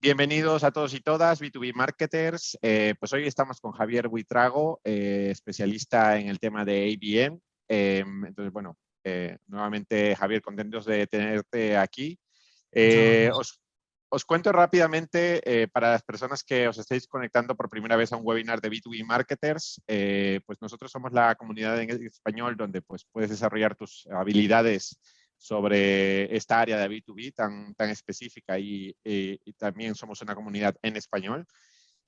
Bienvenidos a todos y todas, B2B Marketers. Pues hoy estamos con Javier Buitrago, especialista en el tema de ABM. Entonces, bueno, nuevamente, Javier, contentos de tenerte aquí. Os cuento rápidamente, para las personas que os estéis conectando por primera vez a un webinar de B2B Marketers, pues nosotros somos la comunidad en español donde pues, puedes desarrollar tus habilidades sobre esta área de B2B tan específica y también somos una comunidad en español.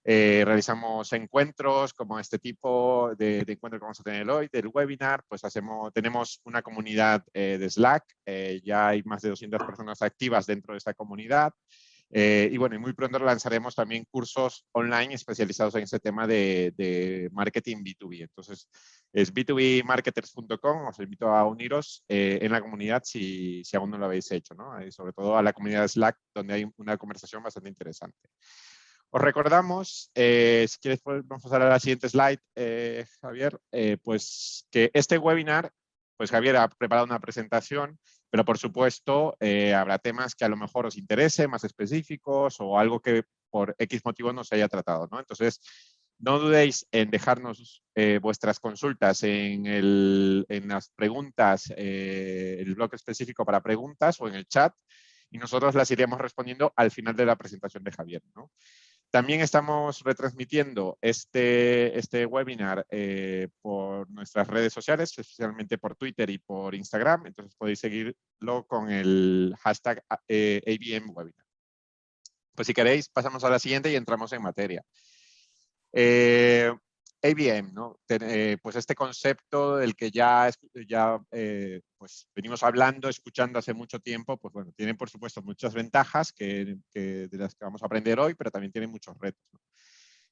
Realizamos encuentros como este tipo de encuentro que vamos a tener hoy, del webinar, pues tenemos una comunidad de Slack, ya hay más de 200 personas activas dentro de esta comunidad. Y bueno, y muy pronto lanzaremos también cursos online especializados en este tema de marketing B2B. Entonces, es b2bmarketers.com. Os invito a uniros en la comunidad si aún no lo habéis hecho, ¿no? Y sobre todo a la comunidad de Slack, donde hay una conversación bastante interesante. Os recordamos, si quieres vamos a pasar a la siguiente slide, Javier, pues que este webinar, pues Javier ha preparado una presentación, pero por supuesto habrá temas que a lo mejor os interese, más específicos o algo que por X motivo no se haya tratado, ¿no? Entonces, no dudéis en dejarnos vuestras consultas en las preguntas, el bloque específico para preguntas o en el chat, y nosotros las iremos respondiendo al final de la presentación de Javier, ¿no? También estamos retransmitiendo este webinar por nuestras redes sociales, especialmente por Twitter y por Instagram. Entonces podéis seguirlo con el hashtag ABM Webinar. Pues si queréis, pasamos a la siguiente y entramos en materia. ABM, ¿no? Pues este concepto del que ya pues venimos hablando, escuchando hace mucho tiempo, pues bueno, tiene por supuesto muchas ventajas de las que vamos a aprender hoy, pero también tiene muchos retos, ¿no?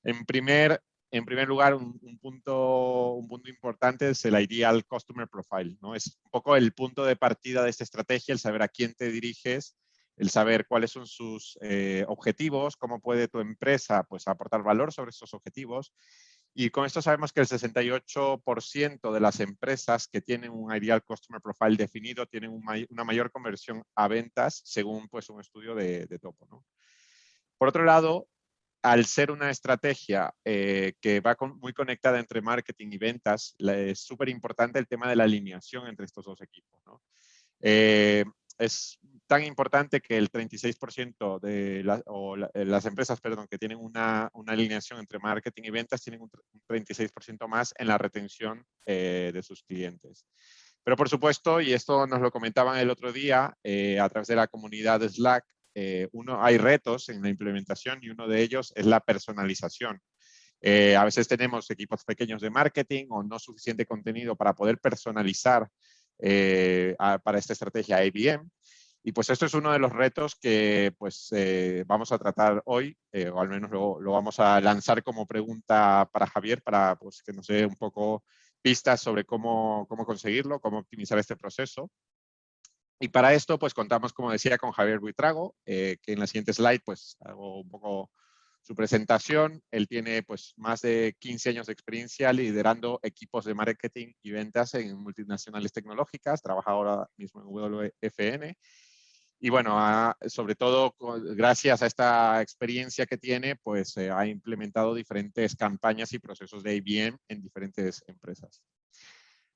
En primer lugar, un punto importante es el Ideal Customer Profile, ¿no? Es un poco el punto de partida de esta estrategia, el saber a quién te diriges, el saber cuáles son sus objetivos, cómo puede tu empresa pues, aportar valor sobre esos objetivos. Y con esto sabemos que el 68% de las empresas que tienen un Ideal Customer Profile definido tienen una mayor conversión a ventas según pues, un estudio de Topo, ¿no? Por otro lado, al ser una estrategia que va muy conectada entre marketing y ventas, es súper importante el tema de la alineación entre estos dos equipos, ¿no? Es tan importante que el 36% de las empresas, perdón, que tienen una alineación entre marketing y ventas tienen un 36% más en la retención de sus clientes. Pero por supuesto, y esto nos lo comentaban el otro día a través de la comunidad de Slack, hay retos en la implementación y uno de ellos es la personalización. A veces tenemos equipos pequeños de marketing o no suficiente contenido para poder personalizar para esta estrategia ABM. Y pues esto es uno de los retos que pues, vamos a tratar hoy, o al menos lo vamos a lanzar como pregunta para Javier, para pues, que nos dé un poco pistas sobre cómo conseguirlo, cómo optimizar este proceso. Y para esto, pues contamos, como decía, con Javier Buitrago, que en la siguiente slide, pues hago un poco su presentación. Él tiene pues más de 15 años de experiencia liderando equipos de marketing y ventas en multinacionales tecnológicas. Trabaja ahora mismo en WFN. Y bueno, sobre todo gracias a esta experiencia que tiene, pues ha implementado diferentes campañas y procesos de ABM en diferentes empresas.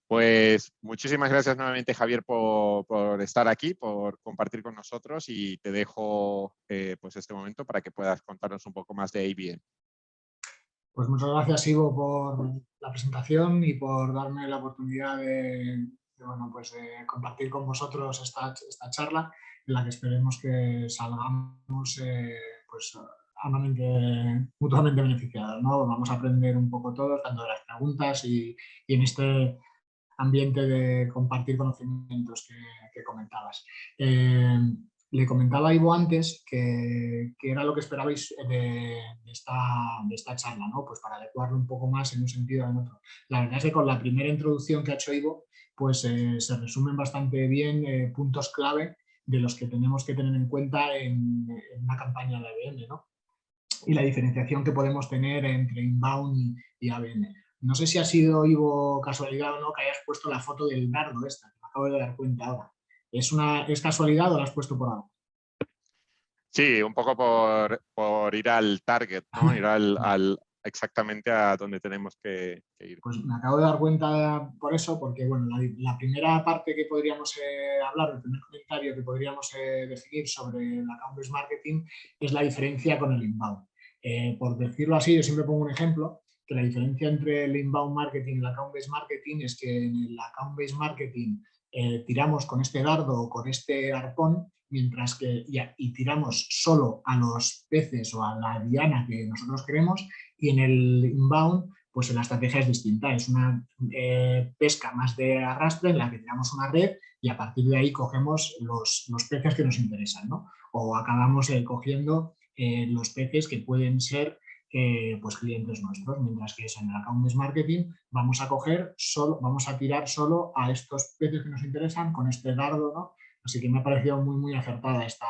Pues muchísimas gracias nuevamente, Javier, por estar aquí, por compartir con nosotros y te dejo pues este momento para que puedas contarnos un poco más de ABM. Pues muchas gracias, Ivo, por la presentación y por darme la oportunidad bueno, pues de compartir con vosotros esta charla en la que esperemos que salgamos pues, mutuamente beneficiados, ¿no? Vamos a aprender un poco todos, tanto de las preguntas y en este ambiente de compartir conocimientos que comentabas. Le comentaba a Ivo antes que era lo que esperabais de esta charla, ¿no? Pues para adecuarlo un poco más en un sentido o en otro. La verdad es que con la primera introducción que ha hecho Ivo, pues se resumen bastante bien puntos clave de los que tenemos que tener en cuenta en una campaña de ABM, ¿no? Y la diferenciación que podemos tener entre inbound y ABM. No sé si ha sido, Ivo, casualidad o no que hayas puesto la foto del dardo esta, que me acabo de dar cuenta ahora. ¿Es casualidad o la has puesto por algo? Sí, un poco por ir al target, ¿no? Ir exactamente a donde tenemos que ir. Pues me acabo de dar cuenta por eso, porque bueno, la primera parte que podríamos hablar, el primer comentario que podríamos definir sobre el account-based marketing es la diferencia con el inbound. Por decirlo así, yo siempre pongo un ejemplo, que la diferencia entre el inbound marketing y el account-based marketing es que en el account-based marketing tiramos con este dardo o con este arpón, mientras que y tiramos solo a los peces o a la diana que nosotros queremos, y en el inbound pues la estrategia es distinta, es una pesca más de arrastre en la que tiramos una red y a partir de ahí cogemos los peces que nos interesan, ¿no? O acabamos cogiendo los peces que pueden ser pues clientes nuestros, mientras que en el account-based marketing vamos a tirar solo a estos peces que nos interesan con este dardo, ¿no? Así que me ha parecido muy, muy acertada esta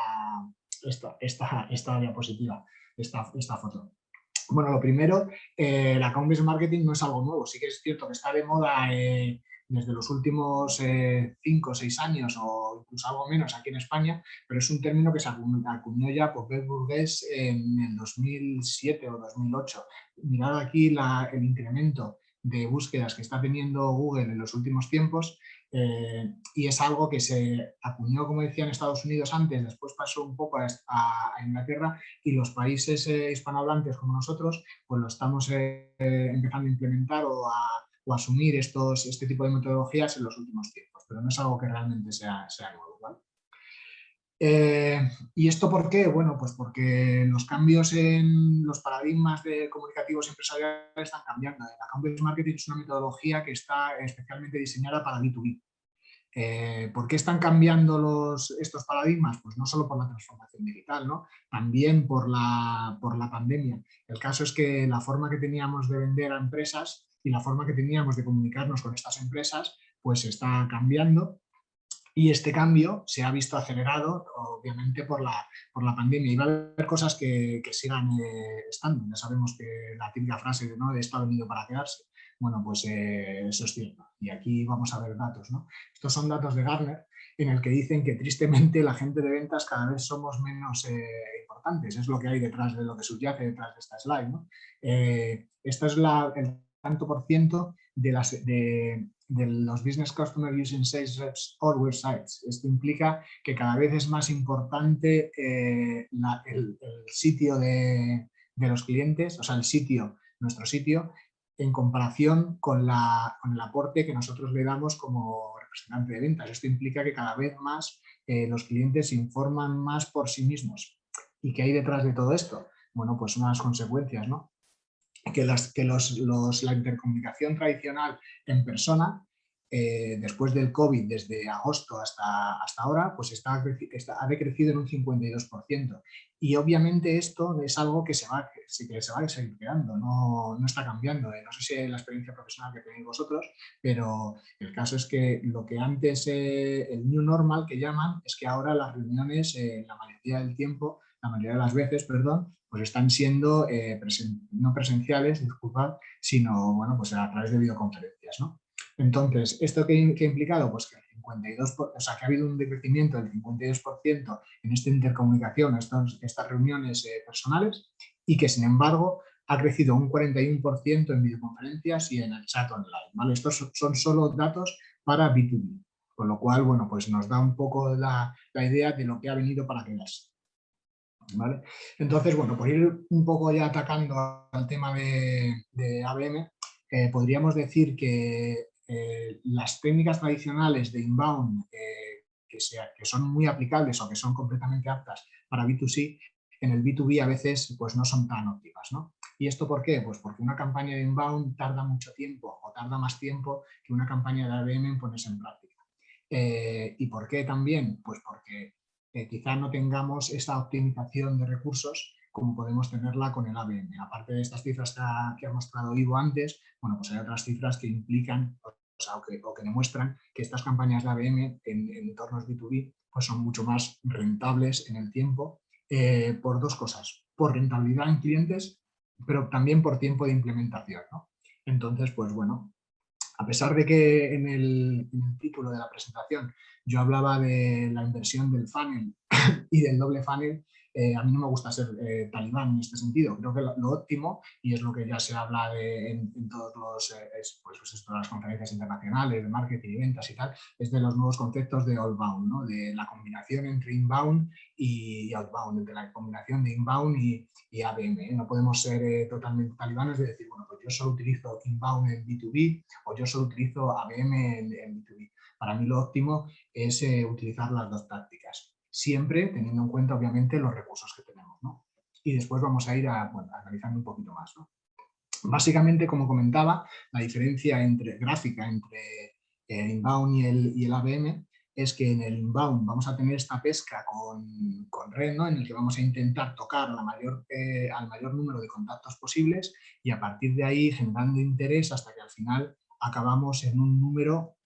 diapositiva, esta foto. Bueno, lo primero, el account-based marketing no es algo nuevo. Sí que es cierto que está de moda desde los últimos 5 o 6 años o incluso algo menos aquí en España, pero es un término que se acuñó ya por Beth Burgess en el 2007 o 2008. Mirad aquí el incremento de búsquedas que está teniendo Google en los últimos tiempos. Y es algo que se acuñó, como decía, en Estados Unidos antes, después pasó un poco a Inglaterra, y los países hispanohablantes como nosotros pues lo estamos empezando a implementar o a asumir este tipo de metodologías en los últimos tiempos, pero no es algo que realmente sea nuevo, ¿vale? ¿Y esto por qué? Bueno, pues porque los cambios en los paradigmas de comunicativos empresariales están cambiando. El account-based marketing es una metodología que está especialmente diseñada para B2B. ¿Por qué están cambiando estos paradigmas? Pues no solo por la transformación digital, ¿no? También por la pandemia. El caso es que la forma que teníamos de vender a empresas y la forma que teníamos de comunicarnos con estas empresas pues está cambiando. Y este cambio se ha visto acelerado, obviamente, por la pandemia. Y va a haber cosas que sigan estando. Ya sabemos que la típica frase de ¿no? esto ha venido para quedarse. Bueno, pues eso es cierto. Y aquí vamos a ver datos, ¿no? Estos son datos de Gartner, en el que dicen que tristemente la gente de ventas cada vez somos menos importantes. Es lo que hay detrás de lo que subyace detrás de esta slide, ¿no? Esto es el tanto por ciento de los Business Customer Using Sales Reps or Websites. Esto implica que cada vez es más importante el sitio de los clientes, o sea, nuestro sitio, en comparación con el aporte que nosotros le damos como representante de ventas. Esto implica que cada vez más los clientes se informan más por sí mismos. ¿Y qué hay detrás de todo esto? Bueno, pues unas consecuencias, ¿no? Que la intercomunicación tradicional en persona, después del COVID, desde agosto hasta ahora, pues ha decrecido en un 52%. Y obviamente esto es algo que se va a seguir quedando, no está cambiando. No sé si es la experiencia profesional que tenéis vosotros, pero el caso es que lo que antes, el new normal que llaman, es que ahora las reuniones, la mayoría de las veces, perdón, pues están siendo no presenciales, disculpad, sino bueno, pues a través de videoconferencias, ¿no? Entonces, ¿esto qué ha implicado? Pues que que ha habido un decrecimiento del 52% en esta intercomunicación, estas reuniones personales, y que sin embargo ha crecido un 41% en videoconferencias y en el chat online, ¿vale? Estos son solo datos para B2B, con lo cual, bueno, pues nos da un poco la idea de lo que ha venido para quedarse. ¿Vale? Entonces, bueno, por ir un poco ya atacando al tema de ABM, podríamos decir que las técnicas tradicionales de inbound que son muy aplicables o que son completamente aptas para B2C, en el B2B a veces pues no son tan óptimas, ¿no? ¿Y esto por qué? Pues porque una campaña de inbound tarda mucho tiempo o tarda más tiempo que una campaña de ABM en ponerse en práctica. ¿Y por qué también? Pues porque quizá no tengamos esta optimización de recursos como podemos tenerla con el ABM. Aparte de estas cifras que ha mostrado Ivo antes, bueno, pues hay otras cifras que implican o que demuestran que estas campañas de ABM en entornos B2B pues son mucho más rentables en el tiempo por dos cosas, por rentabilidad en clientes, pero también por tiempo de implementación, ¿no? Entonces, pues bueno, a pesar de que en el título de la presentación yo hablaba de la inversión del funnel y del doble funnel, a mí no me gusta ser talibán en este sentido. Creo que lo óptimo, y es lo que ya se habla en todos los, pues todas las conferencias internacionales de marketing y ventas y tal, es de los nuevos conceptos de all-bound, ¿no? De la combinación entre inbound y outbound, entre la combinación de inbound y ABM. ¿eh? No podemos ser totalmente talibanes de decir, bueno, pues yo solo utilizo inbound en B2B o yo solo utilizo ABM en B2B. Para mí lo óptimo es utilizar las dos tácticas, siempre teniendo en cuenta obviamente los recursos que tenemos, ¿no? Y después vamos a ir analizando un poquito más, ¿no? Básicamente, como comentaba, la diferencia gráfica entre el inbound y el ABM es que en el inbound vamos a tener esta pesca con red, ¿no? En el que vamos a intentar tocar al mayor número de contactos posibles y a partir de ahí generando interés hasta que al final acabamos en un número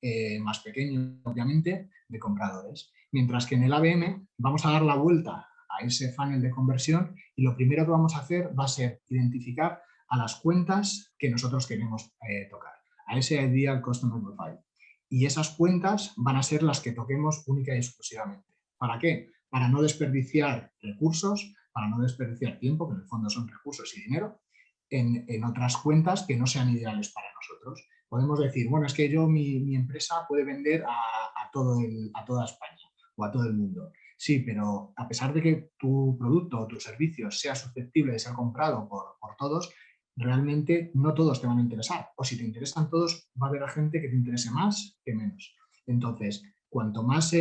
más pequeño, obviamente, de compradores. Mientras que en el ABM vamos a dar la vuelta a ese funnel de conversión y lo primero que vamos a hacer va a ser identificar a las cuentas que nosotros queremos tocar, a ese Ideal Customer Profile. Y esas cuentas van a ser las que toquemos única y exclusivamente. ¿Para qué? Para no desperdiciar recursos, para no desperdiciar tiempo, que en el fondo son recursos y dinero, en otras cuentas que no sean ideales para nosotros. Podemos decir, bueno, es que mi empresa puede vender a toda España o a todo el mundo. Sí, pero a pesar de que tu producto o tu servicio sea susceptible de ser comprado por todos, realmente no todos te van a interesar. O si te interesan todos, va a haber gente que te interese más que menos. Entonces, cuanto más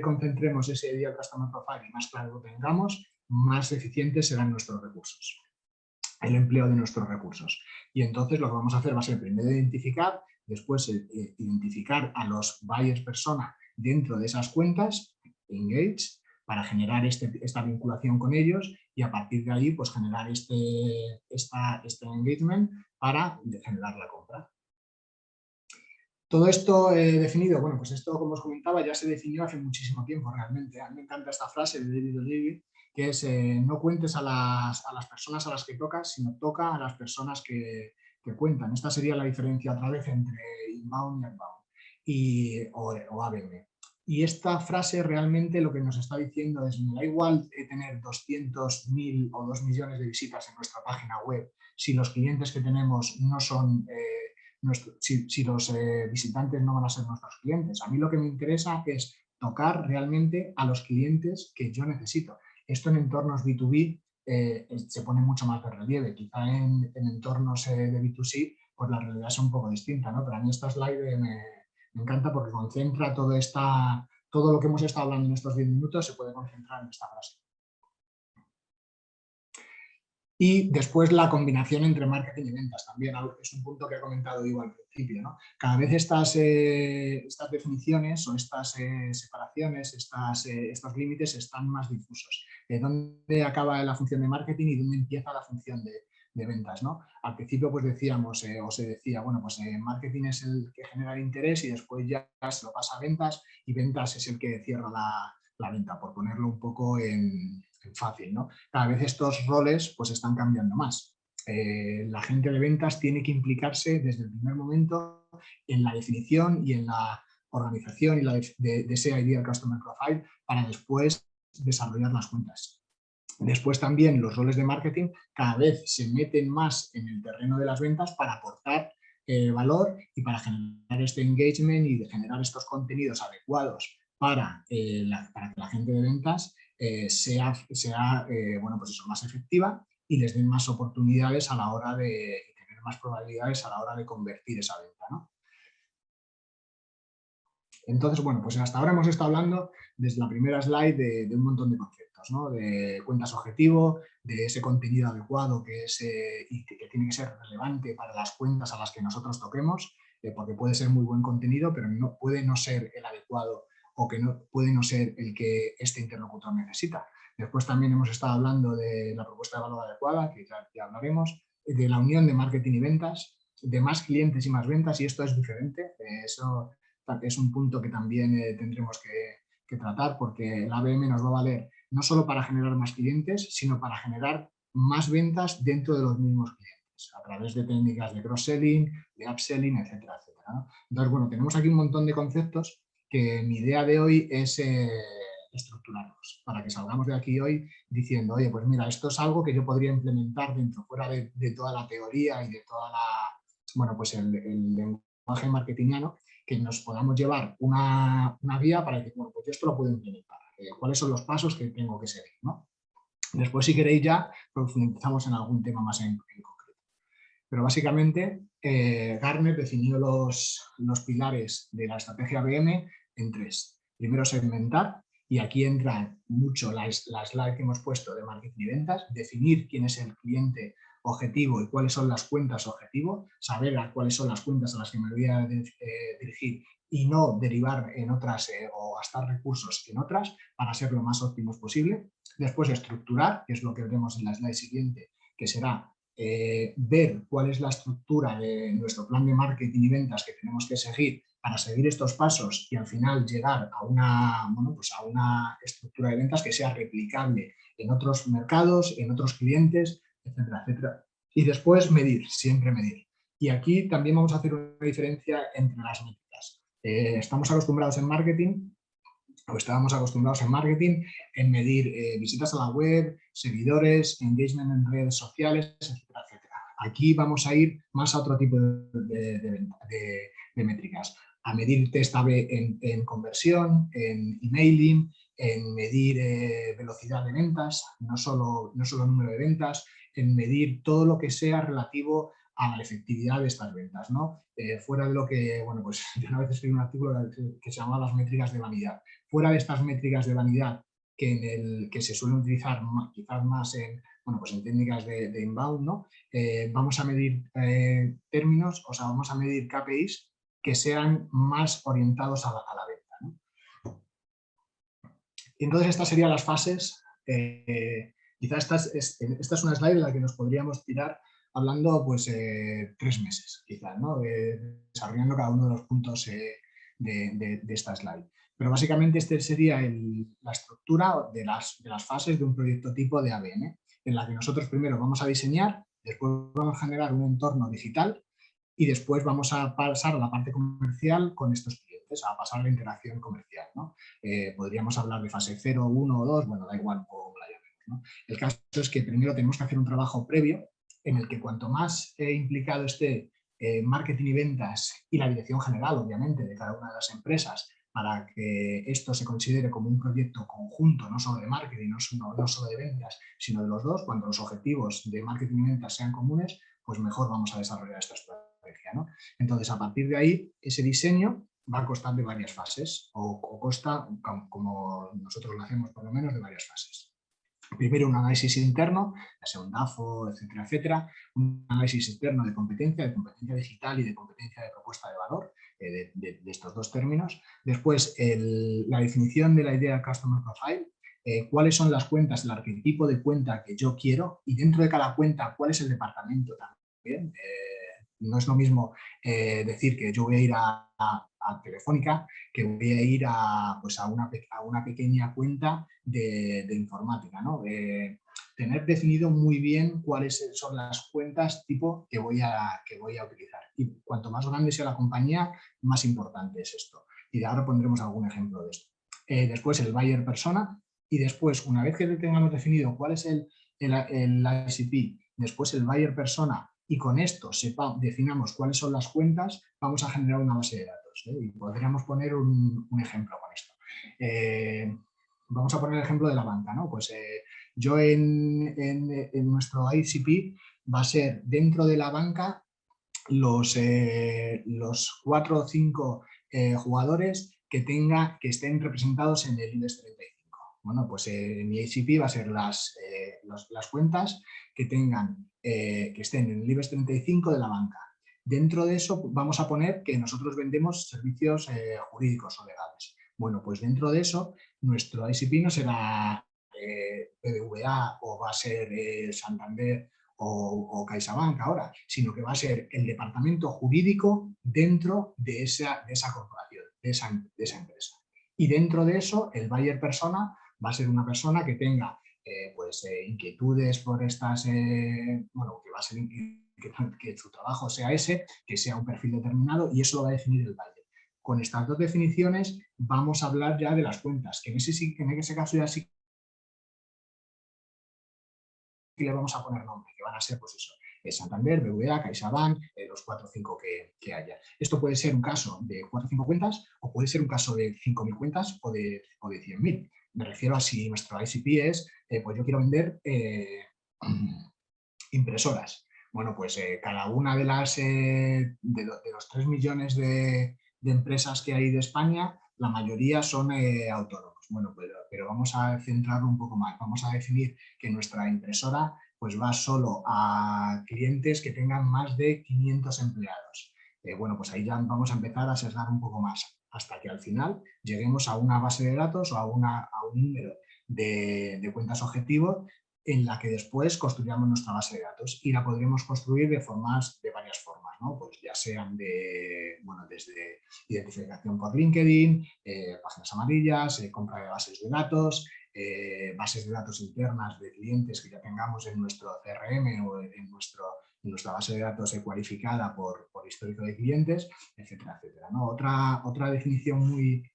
concentremos ese Ideal Customer Profile y más claro lo tengamos, más eficientes serán nuestros recursos, el empleo de nuestros recursos. Y entonces lo que vamos a hacer va a ser primero identificar, después identificar a los buyers persona dentro de esas cuentas, engage, para generar esta vinculación con ellos y a partir de ahí pues generar este engagement para generar la compra. Todo esto definido, bueno, pues esto, como os comentaba, ya se definió hace muchísimo tiempo realmente. A mí me encanta esta frase de David O'Leary, que es no cuentes a las personas a las que tocas, sino toca a las personas que cuentan. Esta sería la diferencia otra vez entre inbound y outbound o ABM. Y esta frase realmente lo que nos está diciendo es, me da igual tener 200.000 o 2 millones de visitas en nuestra página web si los clientes que tenemos no son... si los visitantes no van a ser nuestros clientes. A mí lo que me interesa es tocar realmente a los clientes que yo necesito. Esto en entornos B2B se pone mucho más de relieve. Quizá en entornos de B2C pues la realidad es un poco distinta, ¿no? Pero a mí esta slide me encanta porque concentra todo lo que hemos estado hablando en estos 10 minutos se puede concentrar en esta frase. Y después la combinación entre marketing y ventas también, es un punto que ha comentado Ivo al principio, ¿no? Cada vez estas definiciones o estas separaciones, estos límites están más difusos. ¿Dónde acaba la función de marketing y dónde empieza la función de ventas, ¿no? Al principio pues decíamos, o se decía, bueno, pues marketing es el que genera el interés y después ya se lo pasa a ventas y ventas es el que cierra la venta, por ponerlo un poco en fácil, ¿no? Cada vez estos roles pues están cambiando más. La gente de ventas tiene que implicarse desde el primer momento en la definición y en la organización y de ese Ideal Customer Profile para después desarrollar las cuentas. Después también los roles de marketing cada vez se meten más en el terreno de las ventas para aportar valor y para generar este engagement y de generar estos contenidos adecuados para que la gente de ventas sea bueno, pues eso, más efectiva y les den más oportunidades a la hora de tener más probabilidades a la hora de convertir esa venta, ¿no? Entonces, bueno, pues hasta ahora hemos estado hablando desde la primera slide de un montón de conceptos, ¿no? De cuentas objetivo, de ese contenido adecuado y que tiene que ser relevante para las cuentas a las que nosotros toquemos, porque puede ser muy buen contenido, pero puede no ser el adecuado o que puede no ser el que este interlocutor necesita. Después también hemos estado hablando de la propuesta de valor adecuada, que ya hablaremos, de la unión de marketing y ventas, de más clientes y más ventas, y esto es diferente. Eso es un punto que también tendremos que tratar, porque el ABM nos va a valer no solo para generar más clientes, sino para generar más ventas dentro de los mismos clientes, a través de técnicas de cross-selling, de upselling, etcétera, etcétera, ¿no? Entonces, bueno, tenemos aquí un montón de conceptos que mi idea de hoy es estructurarlos, para que salgamos de aquí hoy diciendo, oye, pues mira, esto es algo que yo podría implementar dentro, fuera de toda la teoría y de toda la, bueno, pues el lenguaje marketingiano, que nos podamos llevar una guía para decir, bueno, pues yo esto lo puedo implementar, cuáles son los pasos que tengo que seguir, ¿no? Después, si queréis, ya profundizamos en algún tema más en concreto. Pero básicamente, Gartner definió los pilares de la estrategia ABM en 3. Primero, segmentar, y aquí entra mucho la slide que hemos puesto de marketing y ventas, definir quién es el cliente objetivo y cuáles son las cuentas objetivo, saber cuáles son las cuentas a las que me voy a dirigir y no derivar en otras o gastar recursos en otras para ser lo más óptimos posible. Después, estructurar, que es lo que veremos en la slide siguiente, que será ver cuál es la estructura de nuestro plan de marketing y ventas que tenemos que seguir para seguir estos pasos y al final llegar a una, bueno, pues a una estructura de ventas que sea replicable en otros mercados, en otros clientes, etcétera, etcétera. Y después medir, siempre medir. Y aquí también vamos a hacer una diferencia entre las métricas. Estamos acostumbrados en marketing, o estábamos acostumbrados en marketing, en medir visitas a la web, seguidores, engagement en redes sociales, etcétera, etcétera. Aquí vamos a ir más a otro tipo de métricas, a medir test A/B en conversión, en emailing, en medir velocidad de ventas, no solo número de ventas, en medir todo lo que sea relativo a la efectividad de estas ventas, ¿no? Fuera de lo que, bueno, pues yo una vez escribí un artículo que se llama las métricas de vanidad. Fuera de estas métricas de vanidad que se suelen utilizar quizás más en, bueno, pues en técnicas de inbound, ¿no? Vamos a medir términos, o sea, vamos a medir KPIs que sean más orientados a la venta, ¿no? Y entonces estas serían las fases. Quizás esta es una slide en la que nos podríamos tirar hablando pues 3 meses, quizás, ¿no? Desarrollando cada uno de los puntos de esta slide. Pero básicamente este sería la estructura de las fases de un proyecto tipo de ABM, en la que nosotros primero vamos a diseñar, después vamos a generar un entorno digital y después vamos a pasar a la parte comercial con estos clientes, a pasar a la interacción comercial, ¿no? Podríamos hablar de fase 0, 1 o 2, bueno, da igual cómo la llamemos, ¿no? El caso es que primero tenemos que hacer un trabajo previo en el que cuanto más implicado esté marketing y ventas y la dirección general, obviamente, de cada una de las empresas, para que esto se considere como un proyecto conjunto, no solo de marketing, no solo de ventas, sino de los dos, cuando los objetivos de marketing y ventas sean comunes, pues mejor vamos a desarrollar esta estrategia, ¿no? Entonces, a partir de ahí, ese diseño va a costar de varias fases, o consta, como nosotros lo hacemos por lo menos, de varias fases. Primero un análisis interno, ya sea un DAFO, etcétera, etcétera, un análisis interno de competencia digital y de competencia de propuesta de valor, de estos dos términos. Después, la definición de la idea Customer Profile, cuáles son las cuentas, el arquetipo de cuenta que yo quiero y dentro de cada cuenta, cuál es el departamento también. No es lo mismo decir que yo voy a ir a Telefónica, que voy a ir pues a una pequeña cuenta de informática, ¿no? Tener definido muy bien cuáles son las cuentas tipo que voy a utilizar. Y cuanto más grande sea la compañía, más importante es esto. Y de ahora pondremos algún ejemplo de esto. Después el buyer persona y después, una vez que tengamos definido cuál es el ICP, después el buyer persona y con esto definamos cuáles son las cuentas, vamos a generar una base de datos. Y podríamos poner un ejemplo con esto. Vamos a poner el ejemplo de la banca, ¿no? Pues yo en nuestro ICP va a ser dentro de la banca los 4 o 5 jugadores que estén representados en el IBEX 35. Bueno, pues mi ICP va a ser las cuentas que estén en el IBEX 35 de la banca. Dentro de eso vamos a poner que nosotros vendemos servicios jurídicos o legales. Bueno, pues dentro de eso nuestro ICP no será BBVA o va a ser Santander o CaixaBank ahora, sino que va a ser el departamento jurídico dentro de esa corporación, de esa empresa. Y dentro de eso, el buyer persona va a ser una persona que tenga inquietudes por estas, bueno, que va a ser que su trabajo sea ese, que sea un perfil determinado y eso lo va a definir el buyer. con estas dos definiciones vamos a hablar ya de las cuentas, que en ese caso ya sí que le vamos a poner nombre, que van a ser, pues eso, Santander, BBVA, CaixaBank, los 4 o 5 que haya. Esto puede ser un caso de 4 o 5 cuentas o puede ser un caso de 5.000 cuentas o de 100.000. Me refiero a si nuestro ICP es, pues yo quiero vender impresoras. Bueno, pues cada una de los 3 millones de empresas que hay de España, la mayoría son autónomos. Bueno, pero vamos a centrarlo un poco más. Vamos a definir que nuestra impresora pues va solo a clientes que tengan más de 500 empleados. Bueno, pues ahí ya vamos a empezar a sesgar un poco más, hasta que al final lleguemos a una base de datos o a un número de cuentas objetivo en la que después construyamos nuestra base de datos y la podremos construir de varias formas, ¿no? Pues ya sean desde identificación por LinkedIn, páginas amarillas, compra de bases de datos internas de clientes que ya tengamos en nuestro CRM o en nuestra base de datos cualificada por histórico de clientes, etcétera, etcétera, ¿no? Otra definición muy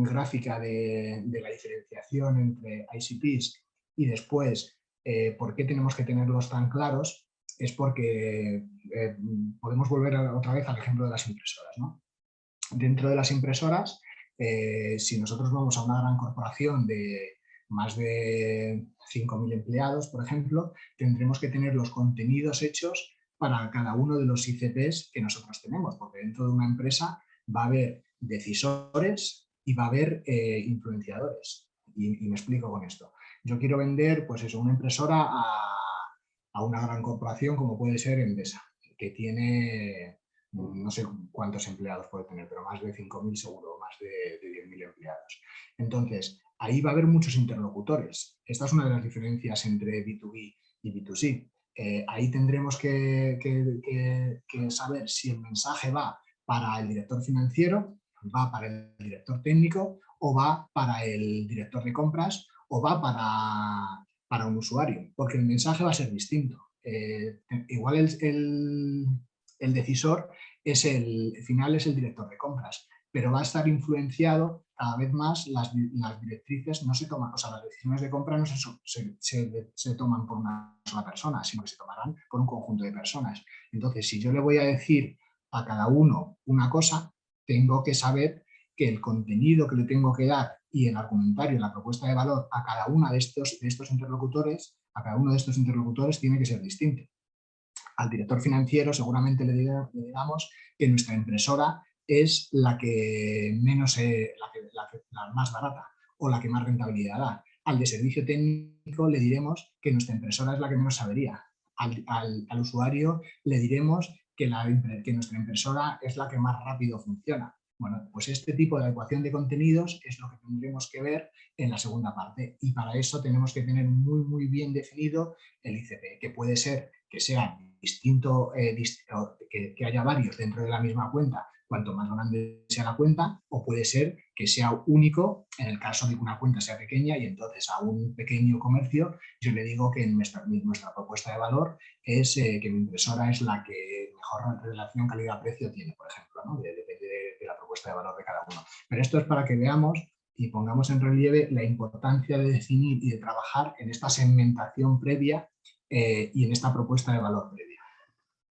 gráfica de la diferenciación entre ICPs y después ¿por qué tenemos que tenerlos tan claros? Es porque podemos volver otra vez al ejemplo de las impresoras, ¿no? Dentro de las impresoras, si nosotros vamos a una gran corporación de más de 5.000 empleados, por ejemplo, tendremos que tener los contenidos hechos para cada uno de los ICPs que nosotros tenemos, porque dentro de una empresa va a haber decisores y va a haber influenciadores. Y me explico con esto. Yo quiero vender, pues eso, una impresora a una gran corporación como puede ser Endesa, que tiene, no sé cuántos empleados puede tener, pero más de 5.000 seguro, más de 10.000 empleados. Entonces, ahí va a haber muchos interlocutores. Esta es una de las diferencias entre B2B y B2C. Ahí tendremos que saber si el mensaje va para el director financiero, va para el director técnico o va para el director de compras o va para un usuario, porque el mensaje va a ser distinto. Igual el decisor final es el director de compras, pero va a estar influenciado cada vez más, las directrices no se toman, o sea, las decisiones de compra no se toman por una sola persona, sino que se tomarán por un conjunto de personas. Entonces, si yo le voy a decir a cada uno una cosa, tengo que saber que el contenido que le tengo que dar y el argumentario, la propuesta de valor a cada uno de estos interlocutores, tiene que ser distinto. Al director financiero seguramente le digamos que nuestra impresora es la que menos, la más barata o la que más rentabilidad da. Al de servicio técnico le diremos que nuestra impresora es la que menos sabería. Al usuario le diremos que nuestra impresora es la que más rápido funciona. Bueno, pues este tipo de adecuación de contenidos es lo que tendremos que ver en la segunda parte y para eso tenemos que tener muy bien definido el ICP, que puede ser que sea distinto, que haya varios dentro de la misma cuenta, cuanto más grande sea la cuenta, o puede ser que sea único en el caso de que una cuenta sea pequeña y entonces a un pequeño comercio yo le digo que nuestra propuesta de valor es que mi impresora es la que mejor relación calidad-precio tiene, por ejemplo, ¿no? Depende de la propuesta de valor de cada uno. Pero esto es para que veamos y pongamos en relieve la importancia de definir y de trabajar en esta segmentación previa y en esta propuesta de valor previa.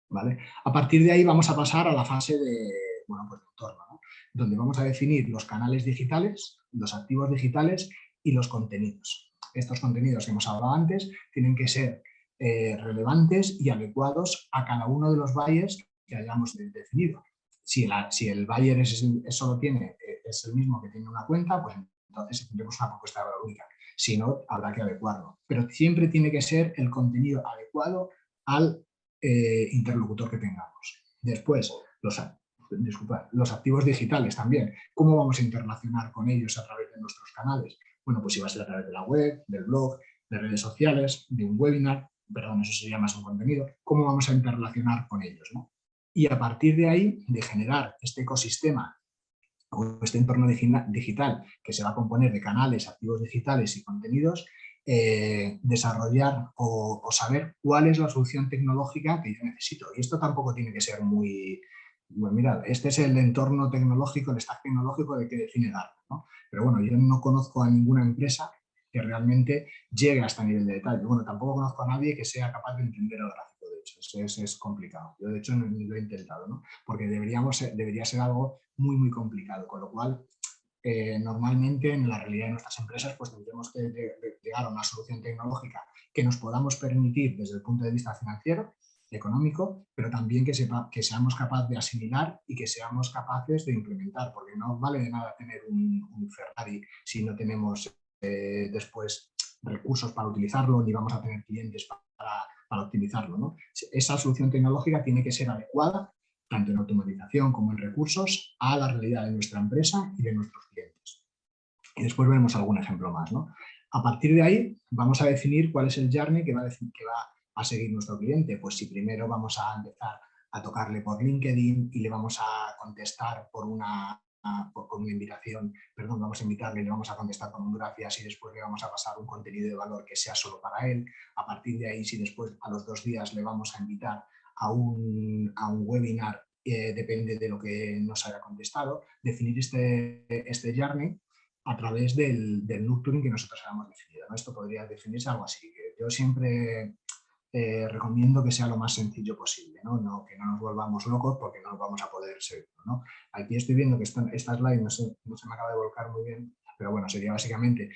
¿Vale? A partir de ahí vamos a pasar a la fase de entorno, ¿no? Donde vamos a definir los canales digitales, los activos digitales y los contenidos. Estos contenidos que hemos hablado antes tienen que ser relevantes y adecuados a cada uno de los buyers que hayamos definido. Si el buyer es el mismo que tiene una cuenta, pues entonces tendremos una propuesta de valor única. Si no, habrá que adecuarlo. Pero siempre tiene que ser el contenido adecuado al interlocutor que tengamos. Después, los activos digitales también. ¿Cómo vamos a interrelacionar con ellos a través de nuestros canales? Bueno, pues si va a ser a través de la web, del blog, de redes sociales, de un webinar, perdón, eso sería más un contenido. ¿Cómo vamos a interrelacionar con ellos, ¿no? Y a partir de ahí, de generar este ecosistema o este entorno digital que se va a componer de canales, activos digitales y contenidos, desarrollar o saber cuál es la solución tecnológica que yo necesito. Y esto tampoco tiene que ser muy bueno, mira, este es el entorno tecnológico, el stack tecnológico de que define Gartner, ¿no? Pero bueno, yo no conozco a ninguna empresa que realmente llegue a este nivel de detalle. Bueno, tampoco conozco a nadie que sea capaz de entender el gráfico, de hecho, es complicado. Yo, de hecho, no lo he intentado, ¿no? Porque debería ser algo muy, muy complicado, con lo cual, normalmente en la realidad de nuestras empresas, pues tendremos que llegar a una solución tecnológica que nos podamos permitir desde el punto de vista financiero, económico, pero también que seamos capaces de asimilar y que seamos capaces de implementar, porque no vale de nada tener un Ferrari si no tenemos después recursos para utilizarlo, ni vamos a tener clientes para optimizarlo, ¿no? Esa solución tecnológica tiene que ser adecuada, tanto en automatización como en recursos, a la realidad de nuestra empresa y de nuestros clientes. Y después veremos algún ejemplo más, ¿no? A partir de ahí vamos a definir cuál es el journey que va a seguir nuestro cliente. Pues si primero vamos a empezar a tocarle por LinkedIn y le vamos a contestar por una invitación, perdón, vamos a invitarle y le vamos a contestar con un gracias y después le vamos a pasar un contenido de valor que sea solo para él. A partir de ahí, si después a los 2 días le vamos a invitar a un webinar, depende de lo que nos haya contestado, definir este journey a través del nurturing que nosotros habíamos definido, ¿no? Esto podría definirse algo así. Yo siempre recomiendo que sea lo más sencillo posible, ¿no? Que no nos volvamos locos porque no vamos a poder seguirlo, ¿no? Aquí estoy viendo que esta slide no se me acaba de volcar muy bien, pero bueno, sería básicamente: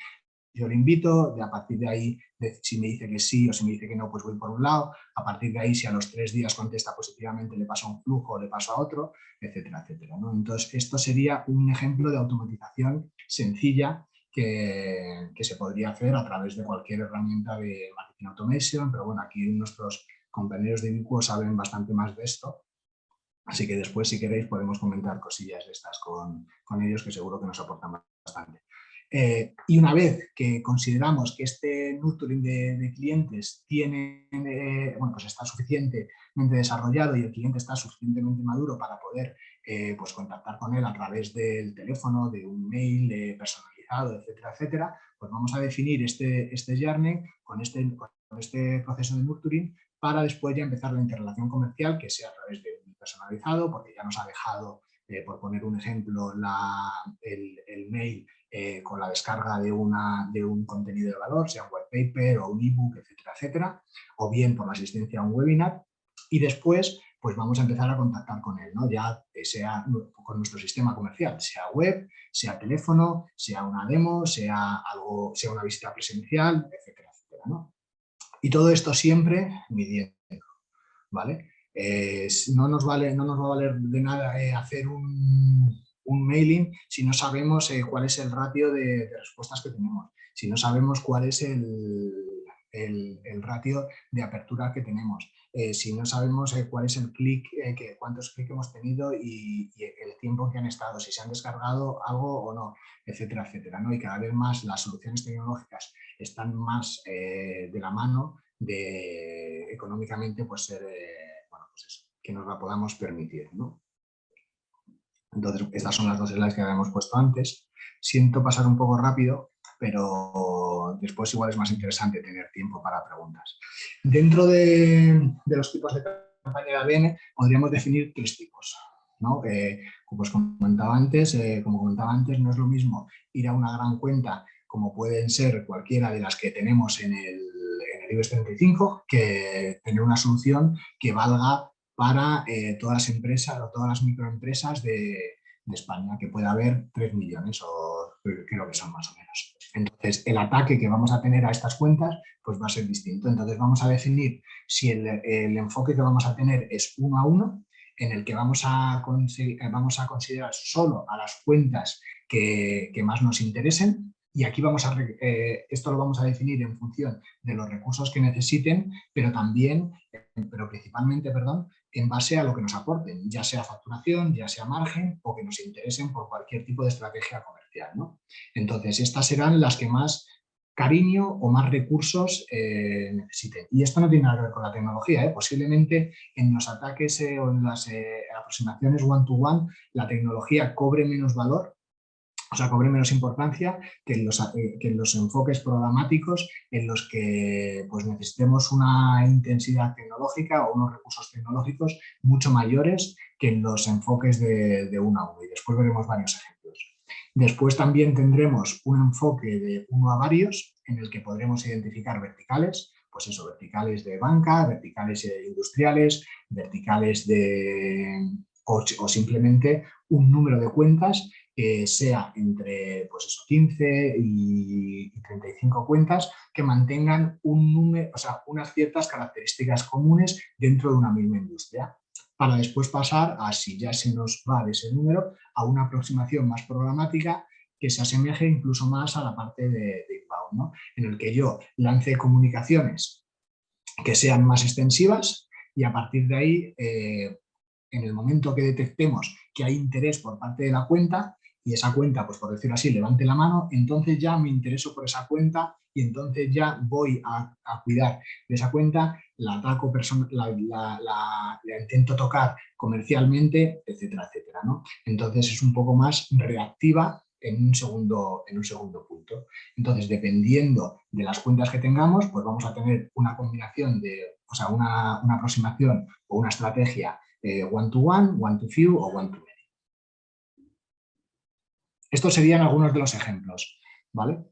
yo le invito, a partir de ahí, si me dice que sí o si me dice que no, pues voy por un lado. A partir de ahí, si a los 3 días contesta positivamente, le paso a un flujo, le paso a otro, etcétera, etcétera, ¿no? Entonces, esto sería un ejemplo de automatización sencilla que se podría hacer a través de cualquier herramienta de marketing automation, pero bueno, aquí nuestros compañeros de Ibiquo saben bastante más de esto. Así que después, si queréis, podemos comentar cosillas de estas con ellos, que seguro que nos aportan bastante. Y una vez que consideramos que este nurturing de clientes pues está suficientemente desarrollado y el cliente está suficientemente maduro para poder pues contactar con él a través del teléfono, de un mail personalizado, etcétera, etcétera, pues vamos a definir este journey con este proceso de nurturing para después ya empezar la interrelación comercial, que sea a través de un personalizado, porque ya nos ha dejado, por poner un ejemplo, el mail con la descarga de un contenido de valor, sea un white paper o un ebook, etcétera, etcétera, o bien por la asistencia a un webinar, y después pues vamos a empezar a contactar con él, ¿no? Ya sea con nuestro sistema comercial, sea web, sea teléfono, sea una demo, sea una visita presencial, etcétera, etcétera, ¿no? Y todo esto siempre midiendo, ¿vale? No nos va a valer de nada hacer un mailing si no sabemos cuál es el ratio de respuestas que tenemos, si no sabemos cuál es el ratio de apertura que tenemos, si no sabemos cuál es el clic, cuántos clics hemos tenido y el tiempo que han estado, si se han descargado algo o no, etcétera, etcétera, ¿no? Y cada vez más las soluciones tecnológicas están más de la mano de económicamente pues ser, bueno, pues eso, que nos la podamos permitir, ¿no? Entonces, estas son las 2 slides que habíamos puesto antes. Siento pasar un poco rápido, pero después igual es más interesante tener tiempo para preguntas. Dentro de los tipos de campaña de ABN podríamos definir 3 tipos, ¿no? Pues como comentaba antes, no es lo mismo ir a una gran cuenta como pueden ser cualquiera de las que tenemos en el IBEX 35, que tener una solución que valga para todas las empresas o todas las microempresas de España, que pueda haber 3 millones o creo que son más o menos. Entonces, el ataque que vamos a tener a estas cuentas pues va a ser distinto. Entonces, vamos a definir si el enfoque que vamos a tener es 1 a 1, en el que vamos a considerar solo a las cuentas que más nos interesen. Y aquí esto lo vamos a definir en función de los recursos que necesiten, pero principalmente, en base a lo que nos aporten, ya sea facturación, ya sea margen o que nos interesen por cualquier tipo de estrategia comercial, ¿no? Entonces, estas serán las que más cariño o más recursos necesiten. Y esto no tiene nada que ver con la tecnología, posiblemente en los ataques o en las aproximaciones one-to-one la tecnología cobre menos valor o sea, cobre menos importancia que en los enfoques programáticos en los que pues, necesitemos una intensidad tecnológica o unos recursos tecnológicos mucho mayores que en los enfoques de uno a uno. Y después veremos varios ejemplos. Después también tendremos un enfoque de uno a varios en el que podremos identificar verticales, pues eso, verticales de banca, verticales industriales, verticales o simplemente un número de cuentas que sea entre pues eso, 15 y 35 cuentas que mantengan un número, o sea, unas ciertas características comunes dentro de una misma industria, para después pasar a, si ya se nos va de ese número, a una aproximación más programática que se asemeje incluso más a la parte de inbound, ¿no? En el que yo lance comunicaciones que sean más extensivas y a partir de ahí, en el momento que detectemos que hay interés por parte de la cuenta y esa cuenta, pues por decirlo así, levante la mano, entonces ya me intereso por esa cuenta y entonces ya voy a cuidar de esa cuenta, la ataco, la intento tocar comercialmente, etcétera, etcétera, ¿no? Entonces es un poco más reactiva en un segundo punto. Entonces, dependiendo de las cuentas que tengamos, pues vamos a tener una combinación o sea, una aproximación o una estrategia one-to-one, one-to-few o one-to-many. Estos serían algunos de los ejemplos, ¿vale?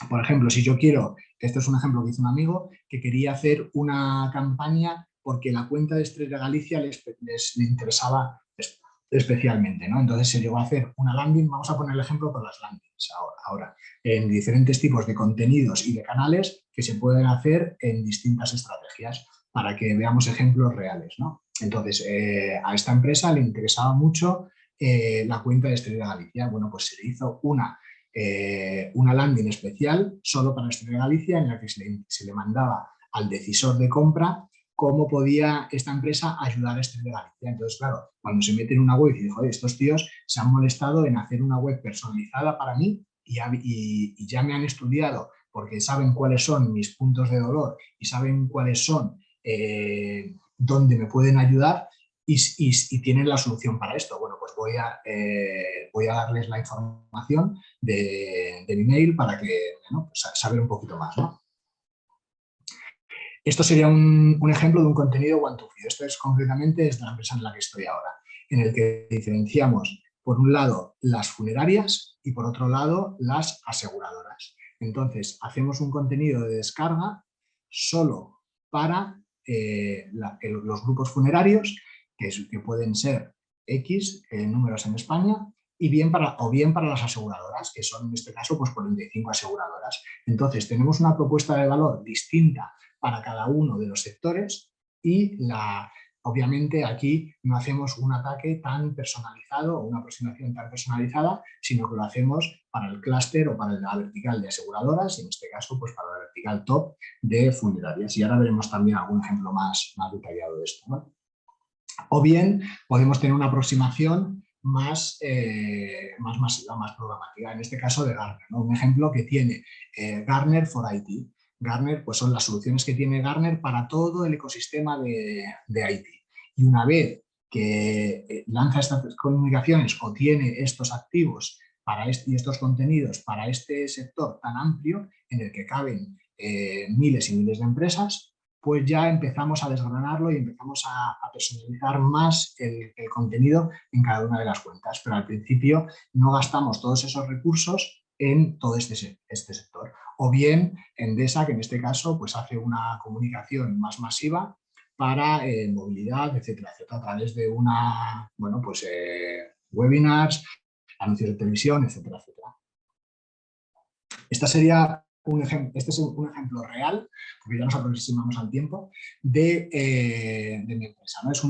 Por ejemplo, si yo quiero, esto es un ejemplo que hizo un amigo, que quería hacer una campaña porque la cuenta de Estrella Galicia le interesaba especialmente, ¿no? Entonces se llegó a hacer una landing, vamos a poner el ejemplo con las landings ahora, en diferentes tipos de contenidos y de canales que se pueden hacer en distintas estrategias para que veamos ejemplos reales, ¿no? Entonces, a esta empresa le interesaba mucho la cuenta de Estrella Galicia. Bueno, pues se le hizo una landing especial solo para Estrella Galicia en la que se le mandaba al decisor de compra cómo podía esta empresa ayudar a Estrella Galicia. Entonces, claro, cuando se mete en una web y dice, joder, estos tíos se han molestado en hacer una web personalizada para mí y ya me han estudiado porque saben cuáles son mis puntos de dolor y saben cuáles son dónde me pueden ayudar y tienen la solución para esto. Bueno, pues voy a darles la información de mi mail para que, ¿no? Pues saber un poquito más, ¿no? Esto sería un ejemplo de un contenido one-to-few. Esto es concretamente de la empresa en la que estoy ahora, en el que diferenciamos, por un lado, las funerarias y por otro lado, las aseguradoras. Entonces, hacemos un contenido de descarga solo para los grupos funerarios, que pueden ser X números en España, o bien para las aseguradoras, que son en este caso pues 45 aseguradoras. Entonces, tenemos una propuesta de valor distinta para cada uno de los sectores y obviamente aquí no hacemos un ataque tan personalizado o una aproximación tan personalizada, sino que lo hacemos para el clúster o para la vertical de aseguradoras y en este caso pues para la vertical top de funerarias. Y ahora veremos también algún ejemplo más detallado de esto, ¿no? O bien podemos tener una aproximación más masiva, más programática, en este caso de Gartner, ¿no? Un ejemplo que tiene Gartner for IT. Gartner pues son las soluciones que tiene Gartner para todo el ecosistema de IT. Y una vez que lanza estas comunicaciones o tiene estos activos y estos contenidos para este sector tan amplio en el que caben miles y miles de empresas, pues ya empezamos a desgranarlo y empezamos a personalizar más el contenido en cada una de las cuentas. Pero al principio no gastamos todos esos recursos en todo este sector. O bien Endesa, que en este caso pues hace una comunicación más masiva para movilidad, etcétera, etcétera, a través de webinars, anuncios de televisión, etcétera, etcétera. Este es un ejemplo real, porque ya nos aproximamos al tiempo, de mi empresa, ¿no? Es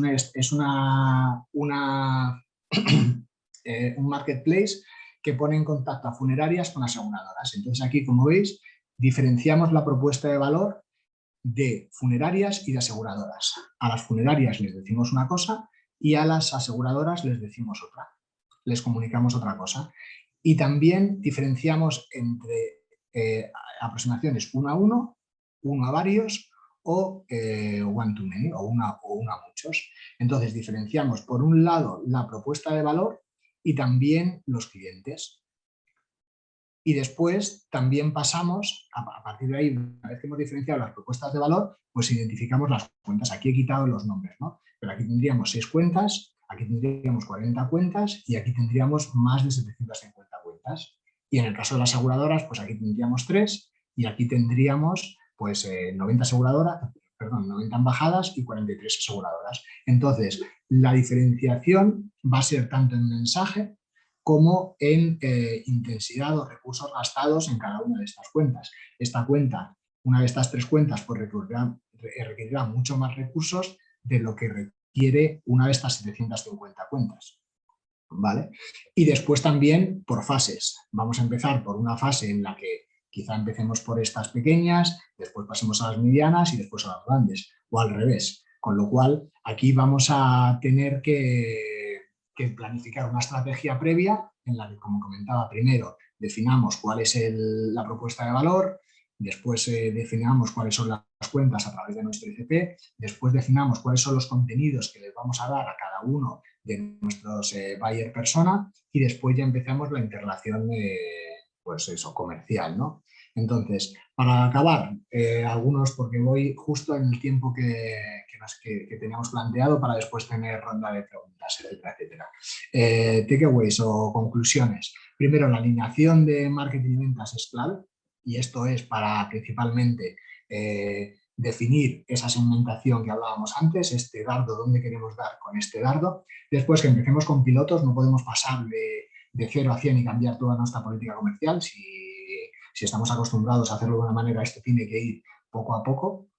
un marketplace que pone en contacto a funerarias con aseguradoras. Entonces aquí, como veis, diferenciamos la propuesta de valor de funerarias y de aseguradoras. A las funerarias les decimos una cosa y a las aseguradoras les decimos otra. Les comunicamos otra cosa. Y también diferenciamos entre aproximaciones uno a uno, uno a varios o one to many o una a muchos. Entonces diferenciamos por un lado la propuesta de valor y también los clientes. Y después también pasamos, a partir de ahí, una vez que hemos diferenciado las propuestas de valor, pues identificamos las cuentas. Aquí he quitado los nombres, ¿no? Pero aquí tendríamos 6 cuentas, aquí tendríamos 40 cuentas y aquí tendríamos más de 750 cuentas. Y en el caso de las aseguradoras, pues aquí tendríamos 3 y aquí tendríamos pues 90 90 embajadas y 43 aseguradoras. Entonces, la diferenciación va a ser tanto en mensaje como en intensidad o recursos gastados en cada una de estas cuentas. Esta cuenta, una de estas 3 cuentas, pues requerirá mucho más recursos de lo que requiere una de estas 750 cuentas. ¿Vale? Y después también por fases. Vamos a empezar por una fase en la que quizá empecemos por estas pequeñas, después pasemos a las medianas y después a las grandes, o al revés. Con lo cual, aquí vamos a tener que planificar una estrategia previa en la que, como comentaba, primero definamos cuál es la propuesta de valor, después definamos cuáles son las cuentas a través de nuestro ICP, después definamos cuáles son los contenidos que les vamos a dar a cada uno de nuestros buyer persona y después ya empezamos la interrelación pues eso, comercial, ¿no? Entonces, para acabar, algunos, porque voy justo en el tiempo que teníamos planteado para después tener ronda de preguntas, etcétera, etcétera. Takeaways o conclusiones. Primero, la alineación de marketing y ventas es clave y esto es para principalmente definir esa segmentación que hablábamos antes, este dardo, dónde queremos dar con este dardo. Después que empecemos con pilotos, no podemos pasar de 0 a 100 y cambiar toda nuestra política comercial. Si estamos acostumbrados a hacerlo de una manera, esto tiene que ir poco a poco.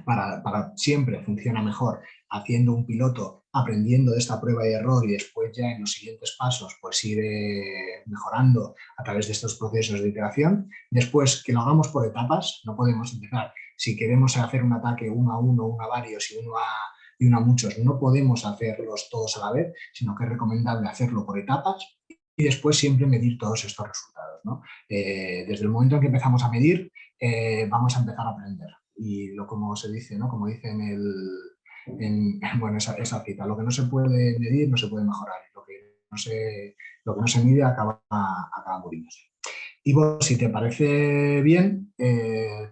Para siempre funciona mejor haciendo un piloto, aprendiendo de esta prueba y error y después ya en los siguientes pasos pues ir mejorando a través de estos procesos de iteración. Después que lo hagamos por etapas, no podemos empezar. Si queremos hacer un ataque 1 a 1, 1 a varios y 1 a muchos, no podemos hacerlos todos a la vez, sino que es recomendable hacerlo por etapas y después siempre medir todos estos resultados, ¿no? Desde el momento en que empezamos a medir, vamos a empezar a aprender. Y como se dice, ¿no? Como dice bueno, esa cita, lo que no se puede medir no se puede mejorar. Lo que no se mide acaba muriéndose. Y vos, si te parece bien,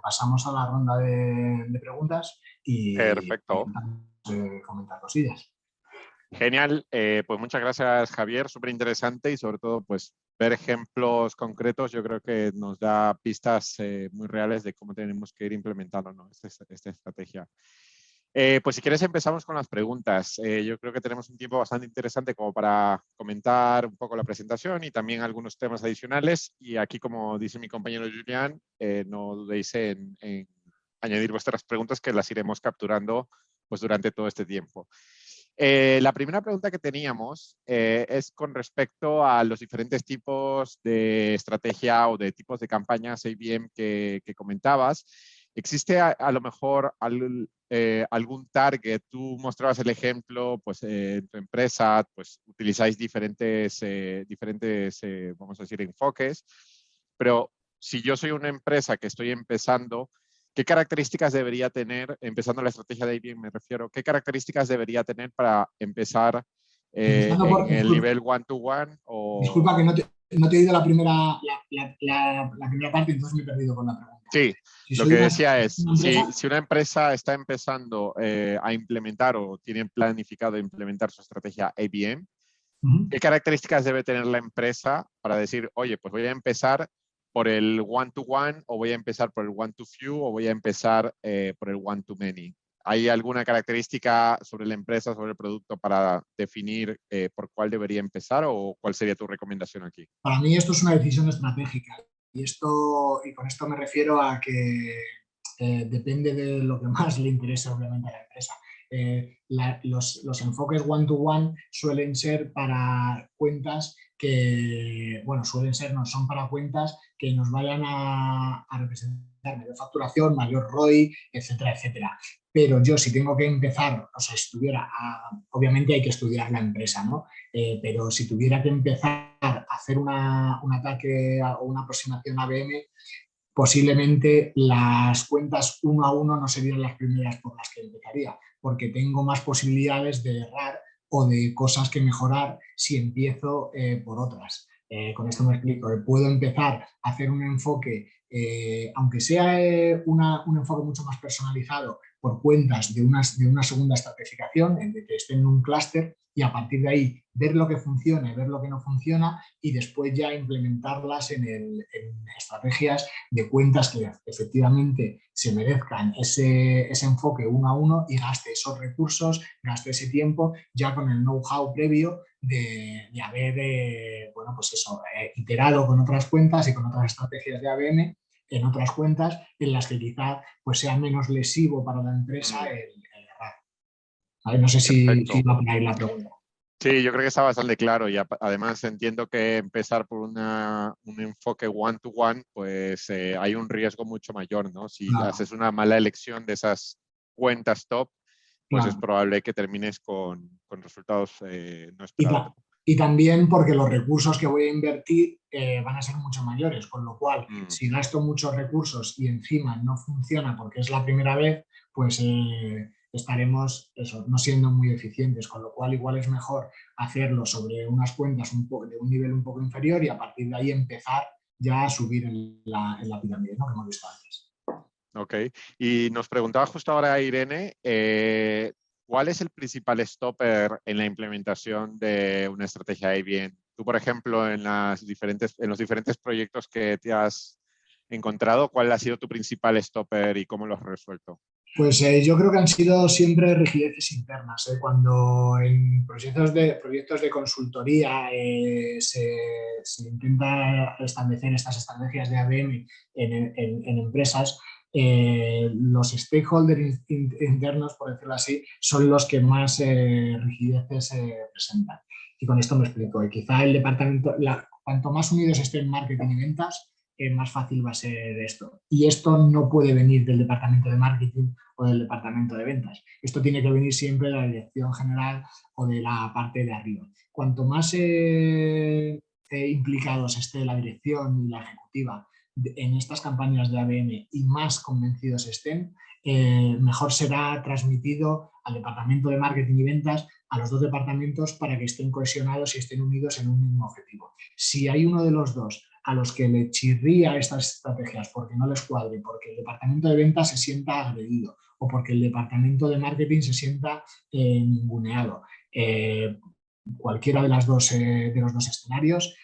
pasamos a la ronda de preguntas y Perfecto. comentar cosillas. Genial, pues muchas gracias, Javier, súper interesante y sobre todo pues ver ejemplos concretos yo creo que nos da pistas muy reales de cómo tenemos que ir implementando, ¿no? esta estrategia. Pues si quieres empezamos con las preguntas. Yo creo que tenemos un tiempo bastante interesante como para comentar un poco la presentación y también algunos temas adicionales y aquí, como dice mi compañero Julián, no dudéis en añadir vuestras preguntas que las iremos capturando pues durante todo este tiempo. La primera pregunta que teníamos es con respecto a los diferentes tipos de estrategia o de tipos de campañas ABM que comentabas. ¿Existe a lo mejor algún target? Tú mostrabas el ejemplo, pues en tu empresa pues utilizáis diferentes vamos a decir, enfoques, pero si yo soy una empresa que estoy empezando, ¿qué características debería tener, empezando la estrategia de IBM me refiero, qué características debería tener para empezar en el nivel one-to-one? Disculpa que no te he oído la primera parte, entonces me he perdido con la pregunta. Sí, lo que decía es, si una empresa está empezando a implementar o tiene planificado implementar su estrategia ABM, ¿qué características debe tener la empresa para decir, oye, pues voy a empezar por el one-to-one o voy a empezar por el one-to-few o voy a empezar por el one-to-many? ¿Hay alguna característica sobre la empresa, sobre el producto para definir por cuál debería empezar o cuál sería tu recomendación aquí? Para mí esto es una decisión estratégica y con esto me refiero a que depende de lo que más le interese obviamente a la empresa. Los enfoques one-to-one suelen ser para cuentas que, bueno, son para cuentas que nos vayan a representar mayor facturación, mayor ROI, etcétera, etcétera. Pero yo si tengo que empezar, o sea, obviamente hay que estudiar la empresa, ¿no? Pero si tuviera que empezar a hacer un ataque o una aproximación ABM, posiblemente las cuentas 1 a 1 no serían las primeras por las que empezaría, porque tengo más posibilidades de errar o de cosas que mejorar si empiezo por otras. Con esto me explico. Puedo empezar a hacer un enfoque, aunque sea un enfoque mucho más personalizado por cuentas de una segunda estratificación, de que estén en un clúster, y a partir de ahí ver lo que funciona y ver lo que no funciona, y después ya implementarlas en estrategias de cuentas que efectivamente se merezcan ese enfoque uno a uno y gaste esos recursos, gaste ese tiempo ya con el know-how previo de haber bueno, pues eso, iterado con otras cuentas y con otras estrategias de ABM en otras cuentas en las que quizá pues, sea menos lesivo para la empresa el errar. ¿Vale? No sé si Perfecto. va por ahí la pregunta. Sí, yo creo que está bastante claro y además entiendo que empezar por un enfoque one-to-one, pues hay un riesgo mucho mayor, ¿no? Si Claro, haces una mala elección de esas cuentas top, pues es claro. probable que termines con resultados no Y, esperados. y también porque los recursos que voy a invertir van a ser mucho mayores, con lo cual, Mm, si gasto muchos recursos y encima no funciona porque es la primera vez, pues estaremos eso, no siendo muy eficientes, con lo cual igual es mejor hacerlo sobre unas cuentas de un nivel un poco inferior y a partir de ahí empezar ya a subir en la pirámide, ¿no? Que hemos visto antes. ok. Y nos preguntaba justo ahora Irene, ¿cuál es el principal stopper en la implementación de una estrategia ABM? Tú, por ejemplo, en los diferentes proyectos que te has encontrado, ¿cuál ha sido tu principal stopper y cómo lo has resuelto? Pues yo creo que han sido siempre rigideces internas. Cuando en proyectos de consultoría se intenta establecer estas estrategias de ABM en empresas, los stakeholders internos, por decirlo así, son los que más rigideces presentan. Y con esto me explico. Y quizá el departamento, cuanto más unidos estén marketing y ventas, más fácil va a ser esto. Y esto no puede venir del departamento de marketing o del departamento de ventas. Esto tiene que venir siempre de la dirección general o de la parte de arriba. Cuanto más implicados esté la dirección y la ejecutiva en estas campañas de ABM y más convencidos estén, mejor será transmitido al departamento de marketing y ventas, a los dos departamentos, para que estén cohesionados y estén unidos en un mismo objetivo. Si hay uno de los dos a los que le chirría estas estrategias porque no les cuadre, porque el departamento de ventas se sienta agredido o porque el departamento de marketing se sienta ninguneado, cualquiera de los dos escenarios,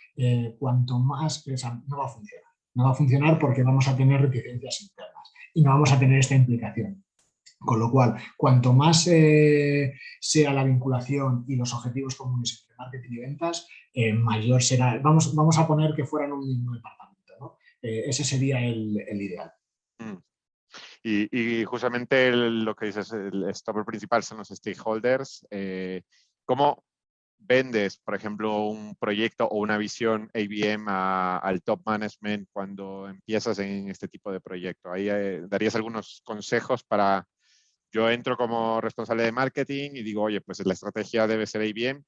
cuanto más, no va a funcionar. No va a funcionar porque vamos a tener reticencias internas y no vamos a tener esta implicación. Con lo cual, cuanto más sea la vinculación y los objetivos comunes entre marketing y ventas, mayor será. Vamos a poner que fueran un mismo departamento, ¿no? Ese sería el ideal. Mm. Y justamente lo que dices, el stopper principal son los stakeholders. ¿Cómo vendes, por ejemplo, un proyecto o una visión ABM al top management cuando empiezas en este tipo de proyecto? Ahí darías algunos consejos para, yo entro como responsable de marketing y digo, oye, pues la estrategia debe ser ABM.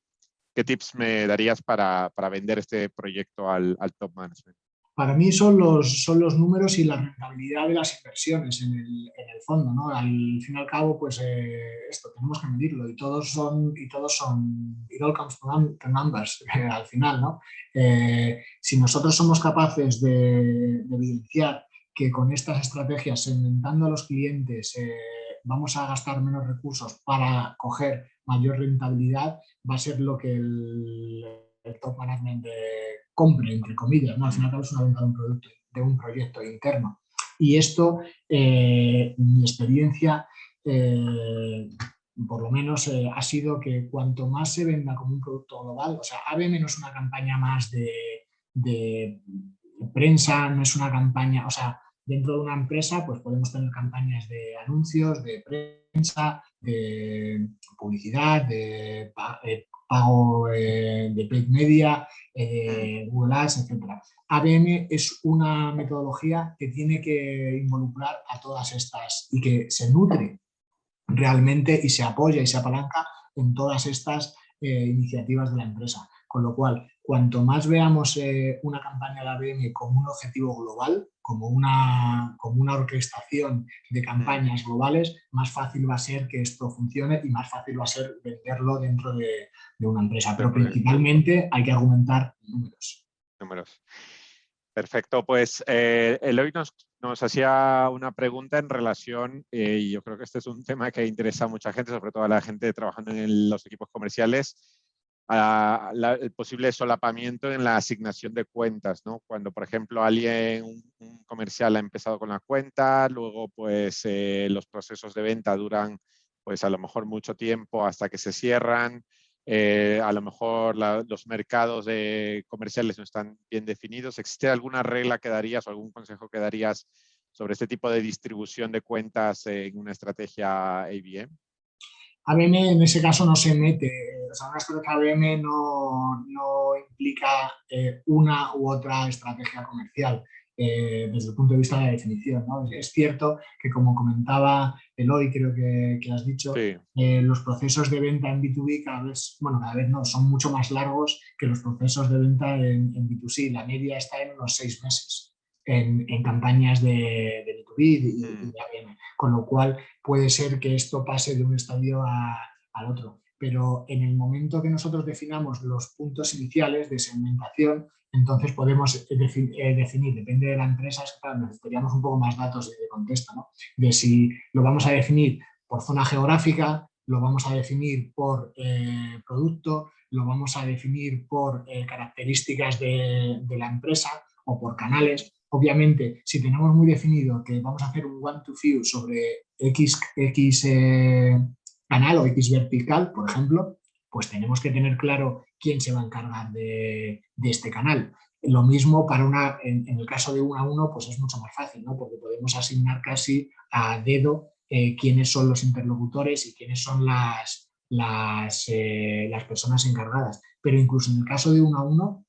¿Qué tips me darías para vender este proyecto al top management? Para mí son los números y la rentabilidad de las inversiones en el fondo, ¿no? Al fin y al cabo, pues esto tenemos que medirlo y it all comes to numbers al final, ¿no? Si nosotros somos capaces de evidenciar que con estas estrategias, segmentando a los clientes, vamos a gastar menos recursos para coger mayor rentabilidad, va a ser lo que el top management compre, entre comillas, ¿no? Al final es una venta de un proyecto interno. Y esto, mi experiencia, por lo menos ha sido que cuanto más se venda como un producto global, o sea, ABM no es una campaña más de prensa, no es una campaña, o sea, dentro de una empresa pues podemos tener campañas de anuncios, de prensa, de publicidad, de pago de paid media, Mm, Google Ads, etc. ABM es una metodología que tiene que involucrar a todas estas y que se nutre realmente y se apoya y se apalanca en todas estas iniciativas de la empresa. Con lo cual, cuanto más veamos una campaña de ABM como un objetivo global, como una orquestación de mm. campañas globales, más fácil va a ser que esto funcione y más fácil va a ser venderlo dentro de una empresa. Pero Dentro de- principalmente hay que argumentar números. números. Perfecto, pues Eloy nos hacía una pregunta en relación, y yo creo que este es un tema que interesa a mucha gente, sobre todo a la gente trabajando en los equipos comerciales, el posible solapamiento en la asignación de cuentas, ¿no? Cuando, por ejemplo, un comercial ha empezado con la cuenta, luego pues los procesos de venta duran pues a lo mejor mucho tiempo hasta que se cierran. A lo mejor los mercados comerciales no están bien definidos. ¿Existe alguna regla que darías o algún consejo que darías sobre este tipo de distribución de cuentas en una estrategia ABM? ABM en ese caso no se mete, o sea, una estrategia ABM no implica una u otra estrategia comercial desde el punto de vista de la definición, ¿no? Es cierto que, como comentaba Eloy, creo que has dicho, Sí. los procesos de venta en B2B cada vez no, son mucho más largos que los procesos de venta en B2C. La media está en unos 6 meses en campañas de B2B y de ABM, con lo cual puede ser que esto pase de un estadio al otro. Pero en el momento que nosotros definamos los puntos iniciales de segmentación, entonces podemos definir, depende de la empresa, necesitaríamos un poco más datos de contexto, ¿no? De si lo vamos a definir por zona geográfica, lo vamos a definir por producto, lo vamos a definir por características de la empresa o por canales. Obviamente, si tenemos muy definido que vamos a hacer un one-to-few sobre X canal o X vertical, por ejemplo, pues tenemos que tener claro quién se va a encargar de este canal. Lo mismo en el caso de 1 a 1, pues es mucho más fácil, ¿no? Porque podemos asignar casi a dedo quiénes son los interlocutores y quiénes son las personas encargadas. Pero incluso en el caso de 1 a 1,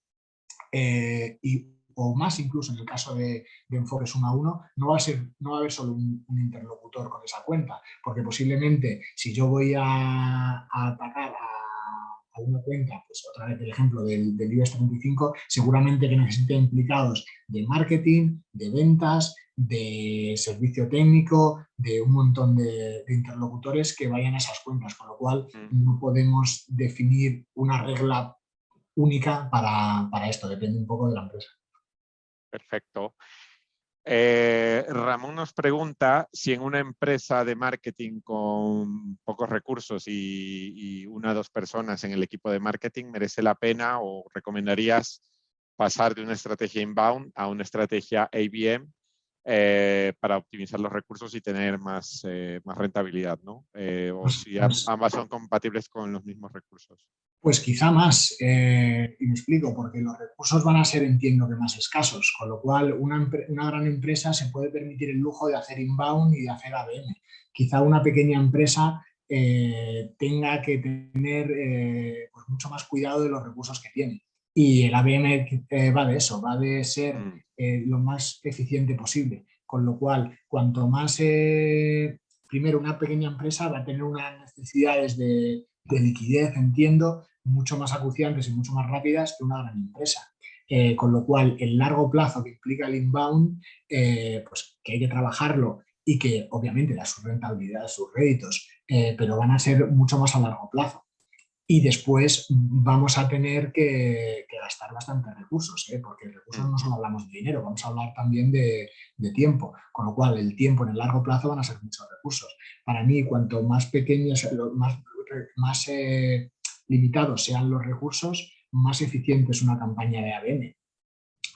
o más incluso en el caso de enfoques 1 a 1, no va a haber solo un interlocutor con esa cuenta, porque posiblemente si yo voy a atacar a una cuenta, pues otra vez el ejemplo del IBEX 35, seguramente que necesite implicados de marketing, de ventas, de servicio técnico, de un montón de interlocutores que vayan a esas cuentas, con lo cual no podemos definir una regla única para esto, depende un poco de la empresa. Perfecto. Ramón nos pregunta si en una empresa de marketing con pocos recursos y 1 o 2 personas en el equipo de marketing merece la pena o recomendarías pasar de una estrategia inbound a una estrategia ABM para optimizar los recursos y tener más rentabilidad, ¿no? O si ambas son compatibles con los mismos recursos. Pues quizá más, y me explico, porque los recursos van a ser, entiendo que más escasos, con lo cual una gran empresa se puede permitir el lujo de hacer inbound y de hacer ABM. Quizá una pequeña empresa tenga que tener pues mucho más cuidado de los recursos que tiene. Y el ABM va de eso, va de ser lo más eficiente posible, con lo cual cuanto más, primero, una pequeña empresa va a tener unas necesidades de liquidez, entiendo, mucho más acuciantes y mucho más rápidas que una gran empresa. Con lo cual, el largo plazo que implica el inbound, pues que hay que trabajarlo y que obviamente da su rentabilidad, sus réditos, pero van a ser mucho más a largo plazo. Y después vamos a tener que gastar bastantes recursos, porque recursos no solo hablamos de dinero, vamos a hablar también de tiempo, con lo cual el tiempo en el largo plazo van a ser muchos recursos. Para mí, cuanto más pequeños, más limitados sean los recursos, más eficiente es una campaña de ABM.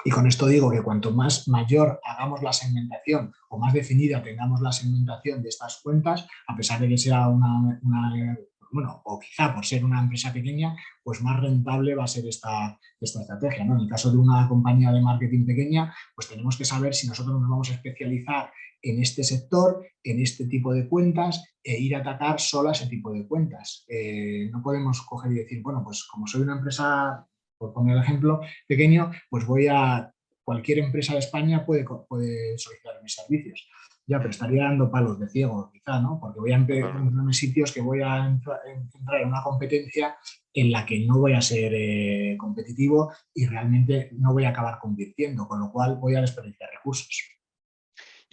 Y con esto digo que cuanto más mayor hagamos la segmentación o más definida tengamos la segmentación de estas cuentas, a pesar de que sea bueno, o quizá por ser una empresa pequeña, pues más rentable va a ser esta estrategia, ¿no? En el caso de una compañía de marketing pequeña, pues tenemos que saber si nosotros nos vamos a especializar en este sector, en este tipo de cuentas, e ir a atacar solo a ese tipo de cuentas. No podemos coger y decir, bueno, pues como soy una empresa, por poner el ejemplo, pequeño, pues cualquier empresa de España puede solicitar mis servicios. Ya, pero estaría dando palos de ciego, quizá, ¿no? Porque voy a encontrarme sitios que voy a entrar en una competencia en la que no voy a ser competitivo y realmente no voy a acabar convirtiendo, con lo cual voy a desperdiciar recursos.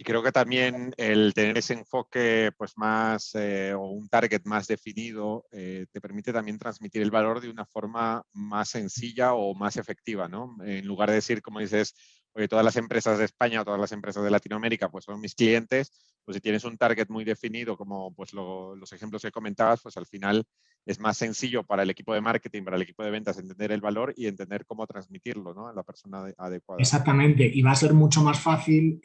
Y creo que también el tener ese enfoque pues más o un target más definido te permite también transmitir el valor de una forma más sencilla o más efectiva, ¿no? En lugar de decir, como dices, oye, todas las empresas de España o todas las empresas de Latinoamérica pues son mis clientes, pues si tienes un target muy definido, como pues los ejemplos que comentabas, pues al final es más sencillo para el equipo de marketing, para el equipo de ventas entender el valor y entender cómo transmitirlo, ¿no? A la persona adecuada. Exactamente, y va a ser mucho más fácil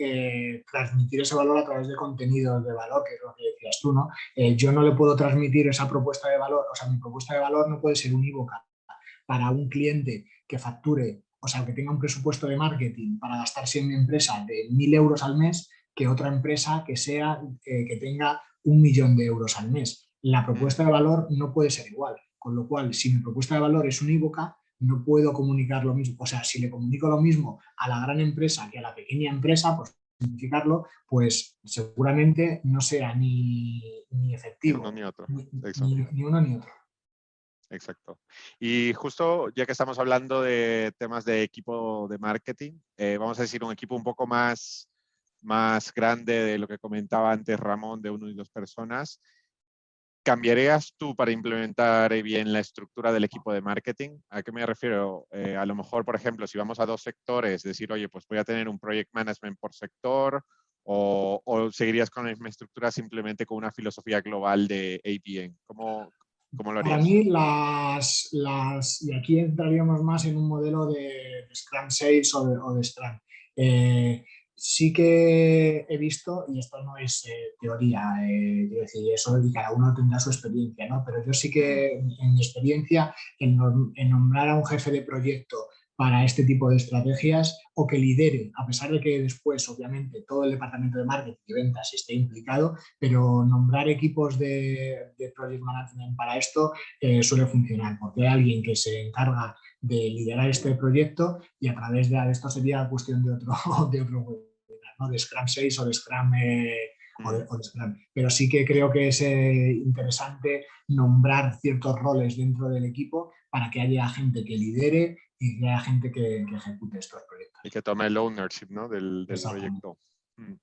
transmitir ese valor a través de contenidos de valor, que es lo que decías tú, ¿no? Yo no le puedo transmitir esa propuesta de valor, o sea, mi propuesta de valor no puede ser unívoca para un cliente que facture, o sea, que tenga un presupuesto de marketing para gastarse en mi empresa de 1.000 euros al mes, que otra empresa que tenga 1 millón de euros al mes. La propuesta de valor no puede ser igual, con lo cual, si mi propuesta de valor es unívoca, no puedo comunicar lo mismo. O sea, si le comunico lo mismo a la gran empresa que a la pequeña empresa, pues simplificarlo, pues seguramente no sea ni Ni uno efectivo, ni otro. Exacto. ni uno ni otro. Exacto. Y justo ya que estamos hablando de temas de equipo de marketing, vamos a decir un equipo un poco más grande de lo que comentaba antes Ramón, de 1 y 2 personas. ¿Cambiarías tú para implementar bien la estructura del equipo de marketing? ¿A qué me refiero? A lo mejor, por ejemplo, si vamos a 2 sectores, decir, oye, pues voy a tener un project management por sector, o seguirías con la misma estructura simplemente con una filosofía global de APM. ¿Cómo lo Para harías? mí, y aquí entraríamos más en un modelo de Scrum Sales o de Scrum. Sí que he visto, y esto no es teoría, quiero decir, eso y cada uno tendrá su experiencia, ¿no? Pero yo sí Mm, que en mi experiencia, en nombrar a un jefe de proyecto para este tipo de estrategias o que lidere, a pesar de que después, obviamente, todo el departamento de marketing y ventas esté implicado, pero nombrar equipos de project management para esto suele funcionar, porque hay alguien que se encarga de liderar este proyecto y a través de esto sería cuestión de otro, de otro webinar, ¿no? De Scrum 6 o de Scrum... mm. o de Scrum. Pero sí que creo que es interesante nombrar ciertos roles dentro del equipo para que haya gente que lidere y que haya gente que ejecute estos proyectos. Y que tome el ownership, ¿no? del Exactamente. proyecto. Mm.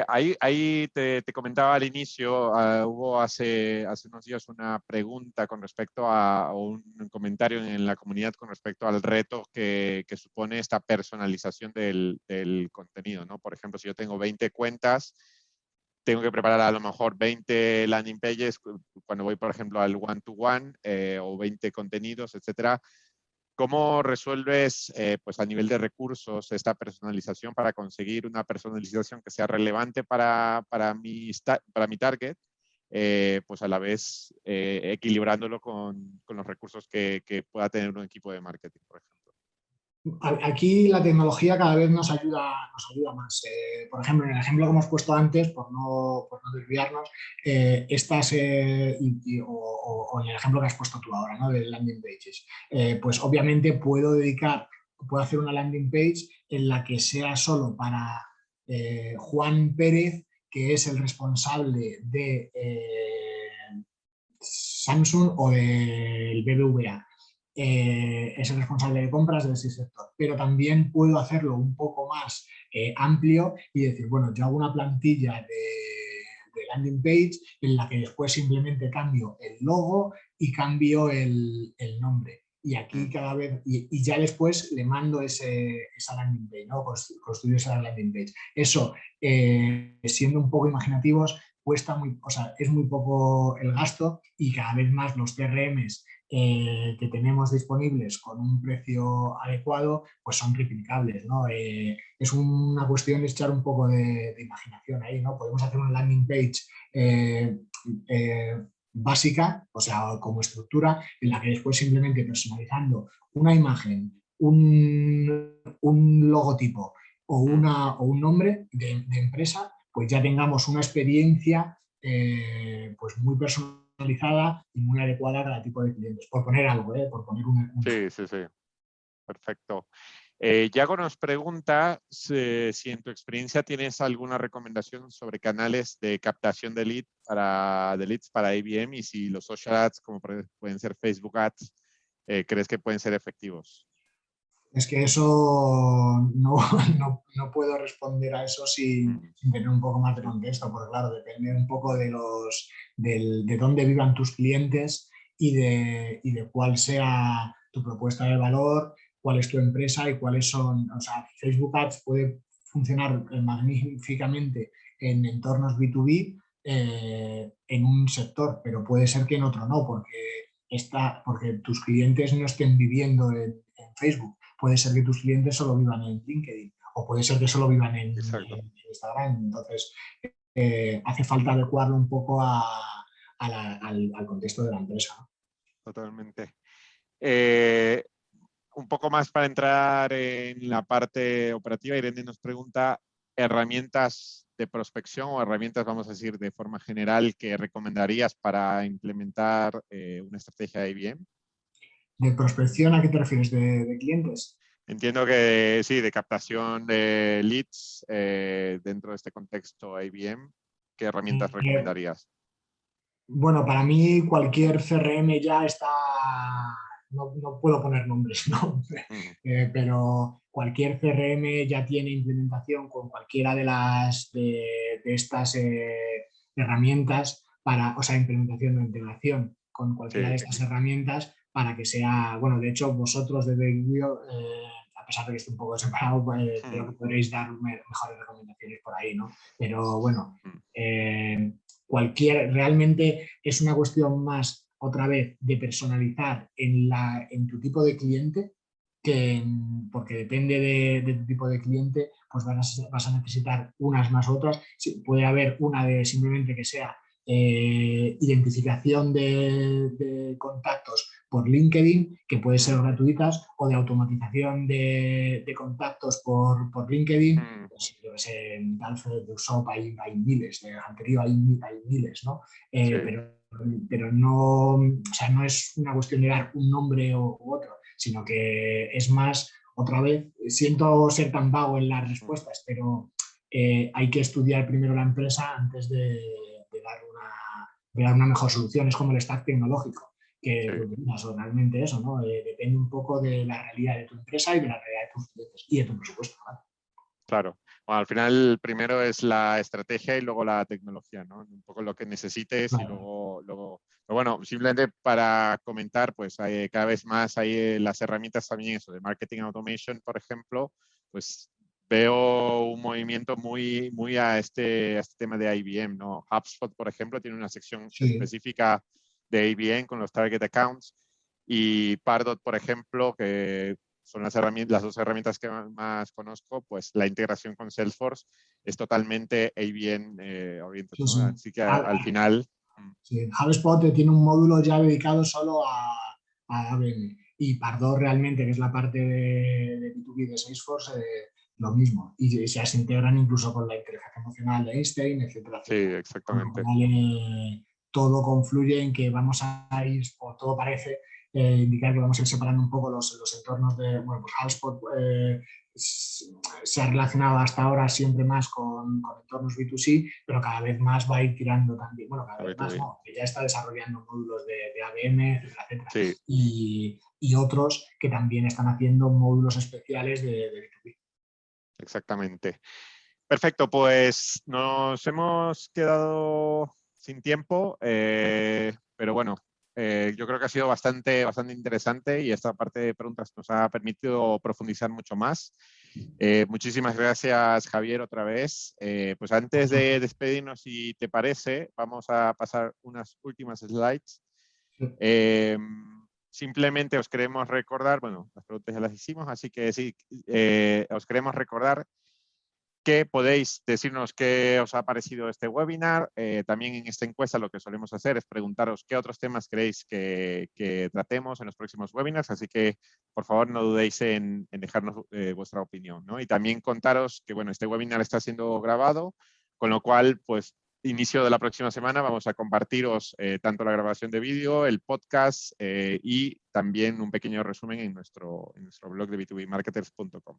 Ahí te comentaba al inicio, hubo hace unos días una pregunta con respecto o un comentario en la comunidad con respecto al reto que supone esta personalización del contenido, ¿no? Por ejemplo, si yo tengo 20 cuentas, tengo que preparar a lo mejor 20 landing pages cuando voy, por ejemplo, al one-to-one o 20 contenidos, etcétera. ¿Cómo resuelves, pues a nivel de recursos, esta personalización para conseguir una personalización que sea relevante para mi target, pues a la vez equilibrándolo con los recursos que pueda tener un equipo de marketing, por ejemplo? Aquí la tecnología cada vez nos ayuda más. Por ejemplo, en el ejemplo que hemos puesto antes, por no desviarnos, o en el ejemplo que has puesto tú ahora, ¿no? De landing pages, pues obviamente puedo hacer una landing page en la que sea solo para Juan Pérez, que es el responsable de Samsung o del BBVA. Es el responsable de compras de ese sector, pero también puedo hacerlo un poco más amplio y decir, bueno, yo hago una plantilla de landing page en la que después simplemente cambio el logo y cambio el nombre. Y aquí Mm. cada vez, y ya después le mando esa landing page, ¿no? Construir esa landing page. Eso, siendo un poco imaginativos, o sea, es muy poco el gasto y cada vez más los CRMs que tenemos disponibles con un precio adecuado, pues son replicables, ¿no? Es una cuestión de echar un poco de imaginación ahí, ¿no? Podemos hacer una landing page básica, o sea, como estructura, en la que después simplemente personalizando una imagen, un logotipo Mm. o un nombre de empresa, pues ya tengamos una experiencia pues muy personalizada y muy adecuada a cada tipo de clientes. Por poner algo, por poner un ejemplo. Sí, sí, sí. Perfecto. Yago nos pregunta si en tu experiencia tienes alguna recomendación sobre canales de captación de leads para IBM y si los social ads, como pueden ser Facebook ads, crees que pueden ser efectivos. Es que eso no, no puedo responder a eso sin tener un poco más de contexto, porque claro, depende un poco de dónde vivan tus clientes y de cuál sea tu propuesta de valor, cuál es tu empresa y cuáles son, o sea, Facebook Ads puede funcionar magníficamente en entornos B2B en un sector, pero puede ser que en otro no, porque tus clientes no estén viviendo en Facebook. Puede ser que tus clientes solo vivan en LinkedIn o puede ser que solo vivan Exacto, en Instagram. Entonces, hace falta adecuarlo un poco al contexto de la empresa. totalmente. Eh, un poco más para entrar en la parte operativa, Irene nos pregunta herramientas de prospección o herramientas, vamos a decir, de forma general que recomendarías para implementar una estrategia de IBM. ¿De prospección a qué te refieres? ¿De clientes? Entiendo que sí, de captación de leads dentro de este contexto IBM, ¿qué herramientas recomendarías? Bueno, para mí cualquier CRM ya está, no puedo poner nombres, ¿no? Pero cualquier CRM ya tiene implementación con cualquiera de estas herramientas o sea, implementación o integración con cualquiera Sí, de estas herramientas para que sea, bueno, de hecho vosotros de Bakerio, a pesar de que esté un poco separado, creo que podréis dar mejores recomendaciones por ahí, ¿no? Pero bueno, realmente es una cuestión más, otra vez, de personalizar en tu tipo de cliente, porque depende de tu tipo de cliente, pues vas a necesitar unas más otras. Sí, puede haber una de simplemente que sea identificación de contactos por LinkedIn, que puede ser gratuitas, o de automatización de contactos por LinkedIn. Pues, yo que sé, en Alfred, Usopp hay miles, de anterior hay miles, ¿no? sí, Pero no, o sea, no es una cuestión de dar un nombre u otro, sino que es más, otra vez, siento ser tan vago en las respuestas, pero hay que estudiar primero la empresa antes de dar una mejor solución. Es como el stack tecnológico, sí. que realmente eso, ¿no? Depende un poco de la realidad de tu empresa y de la realidad de tus clientes y de tu presupuesto, ¿vale? Claro. Bueno, al final primero es la estrategia y luego la tecnología, ¿no? Un poco lo que necesites y Claro. pero bueno, simplemente para comentar, pues hay, cada vez más hay las herramientas también, eso de marketing automation, por ejemplo, pues veo un movimiento muy a este tema de IBM, ¿no? HubSpot, por ejemplo, tiene una sección Sí. específica de IBM con los target accounts y Pardot, por ejemplo, que son las dos herramientas que más conozco, pues la integración con Salesforce es totalmente bien oriented, Sí, ¿no? sí. Así que al final... Sí. HubSpot tiene un módulo ya dedicado solo a ABM. Y Pardot realmente, que es la parte de B2B de Salesforce, lo mismo. Y se integran incluso con la inteligencia emocional de Einstein, etcétera, Sí, etcétera. Con lo exactamente. cual, todo confluye en que vamos a ir, o todo parece indicar que vamos a ir separando un poco los entornos de, bueno, pues HubSpot se ha relacionado hasta ahora siempre más con entornos B2C, pero cada vez más va a ir tirando también, bueno, cada vez más B2B. no, que ya está desarrollando módulos de ABM, etcétera, etcétera, Sí, y otros que también están haciendo módulos especiales de B2B. exactamente. Perfecto, pues nos hemos quedado sin tiempo, pero bueno, yo creo que ha sido bastante interesante y esta parte de preguntas nos ha permitido profundizar mucho más. Muchísimas gracias, Javier, otra vez. Pues antes de despedirnos, si te parece, vamos a pasar unas últimas slides. Simplemente os queremos recordar, bueno, las preguntas ya las hicimos, así que sí, os queremos recordar que podéis decirnos qué os ha parecido este webinar. También en esta encuesta lo que solemos hacer es preguntaros qué otros temas queréis que tratemos en los próximos webinars, así que por favor no dudéis en dejarnos vuestra opinión, ¿no? Y también contaros que bueno, este webinar está siendo grabado, con lo cual pues inicio de la próxima semana vamos a compartiros tanto la grabación de vídeo, el podcast y también un pequeño resumen en nuestro blog de b2bmarketers.com.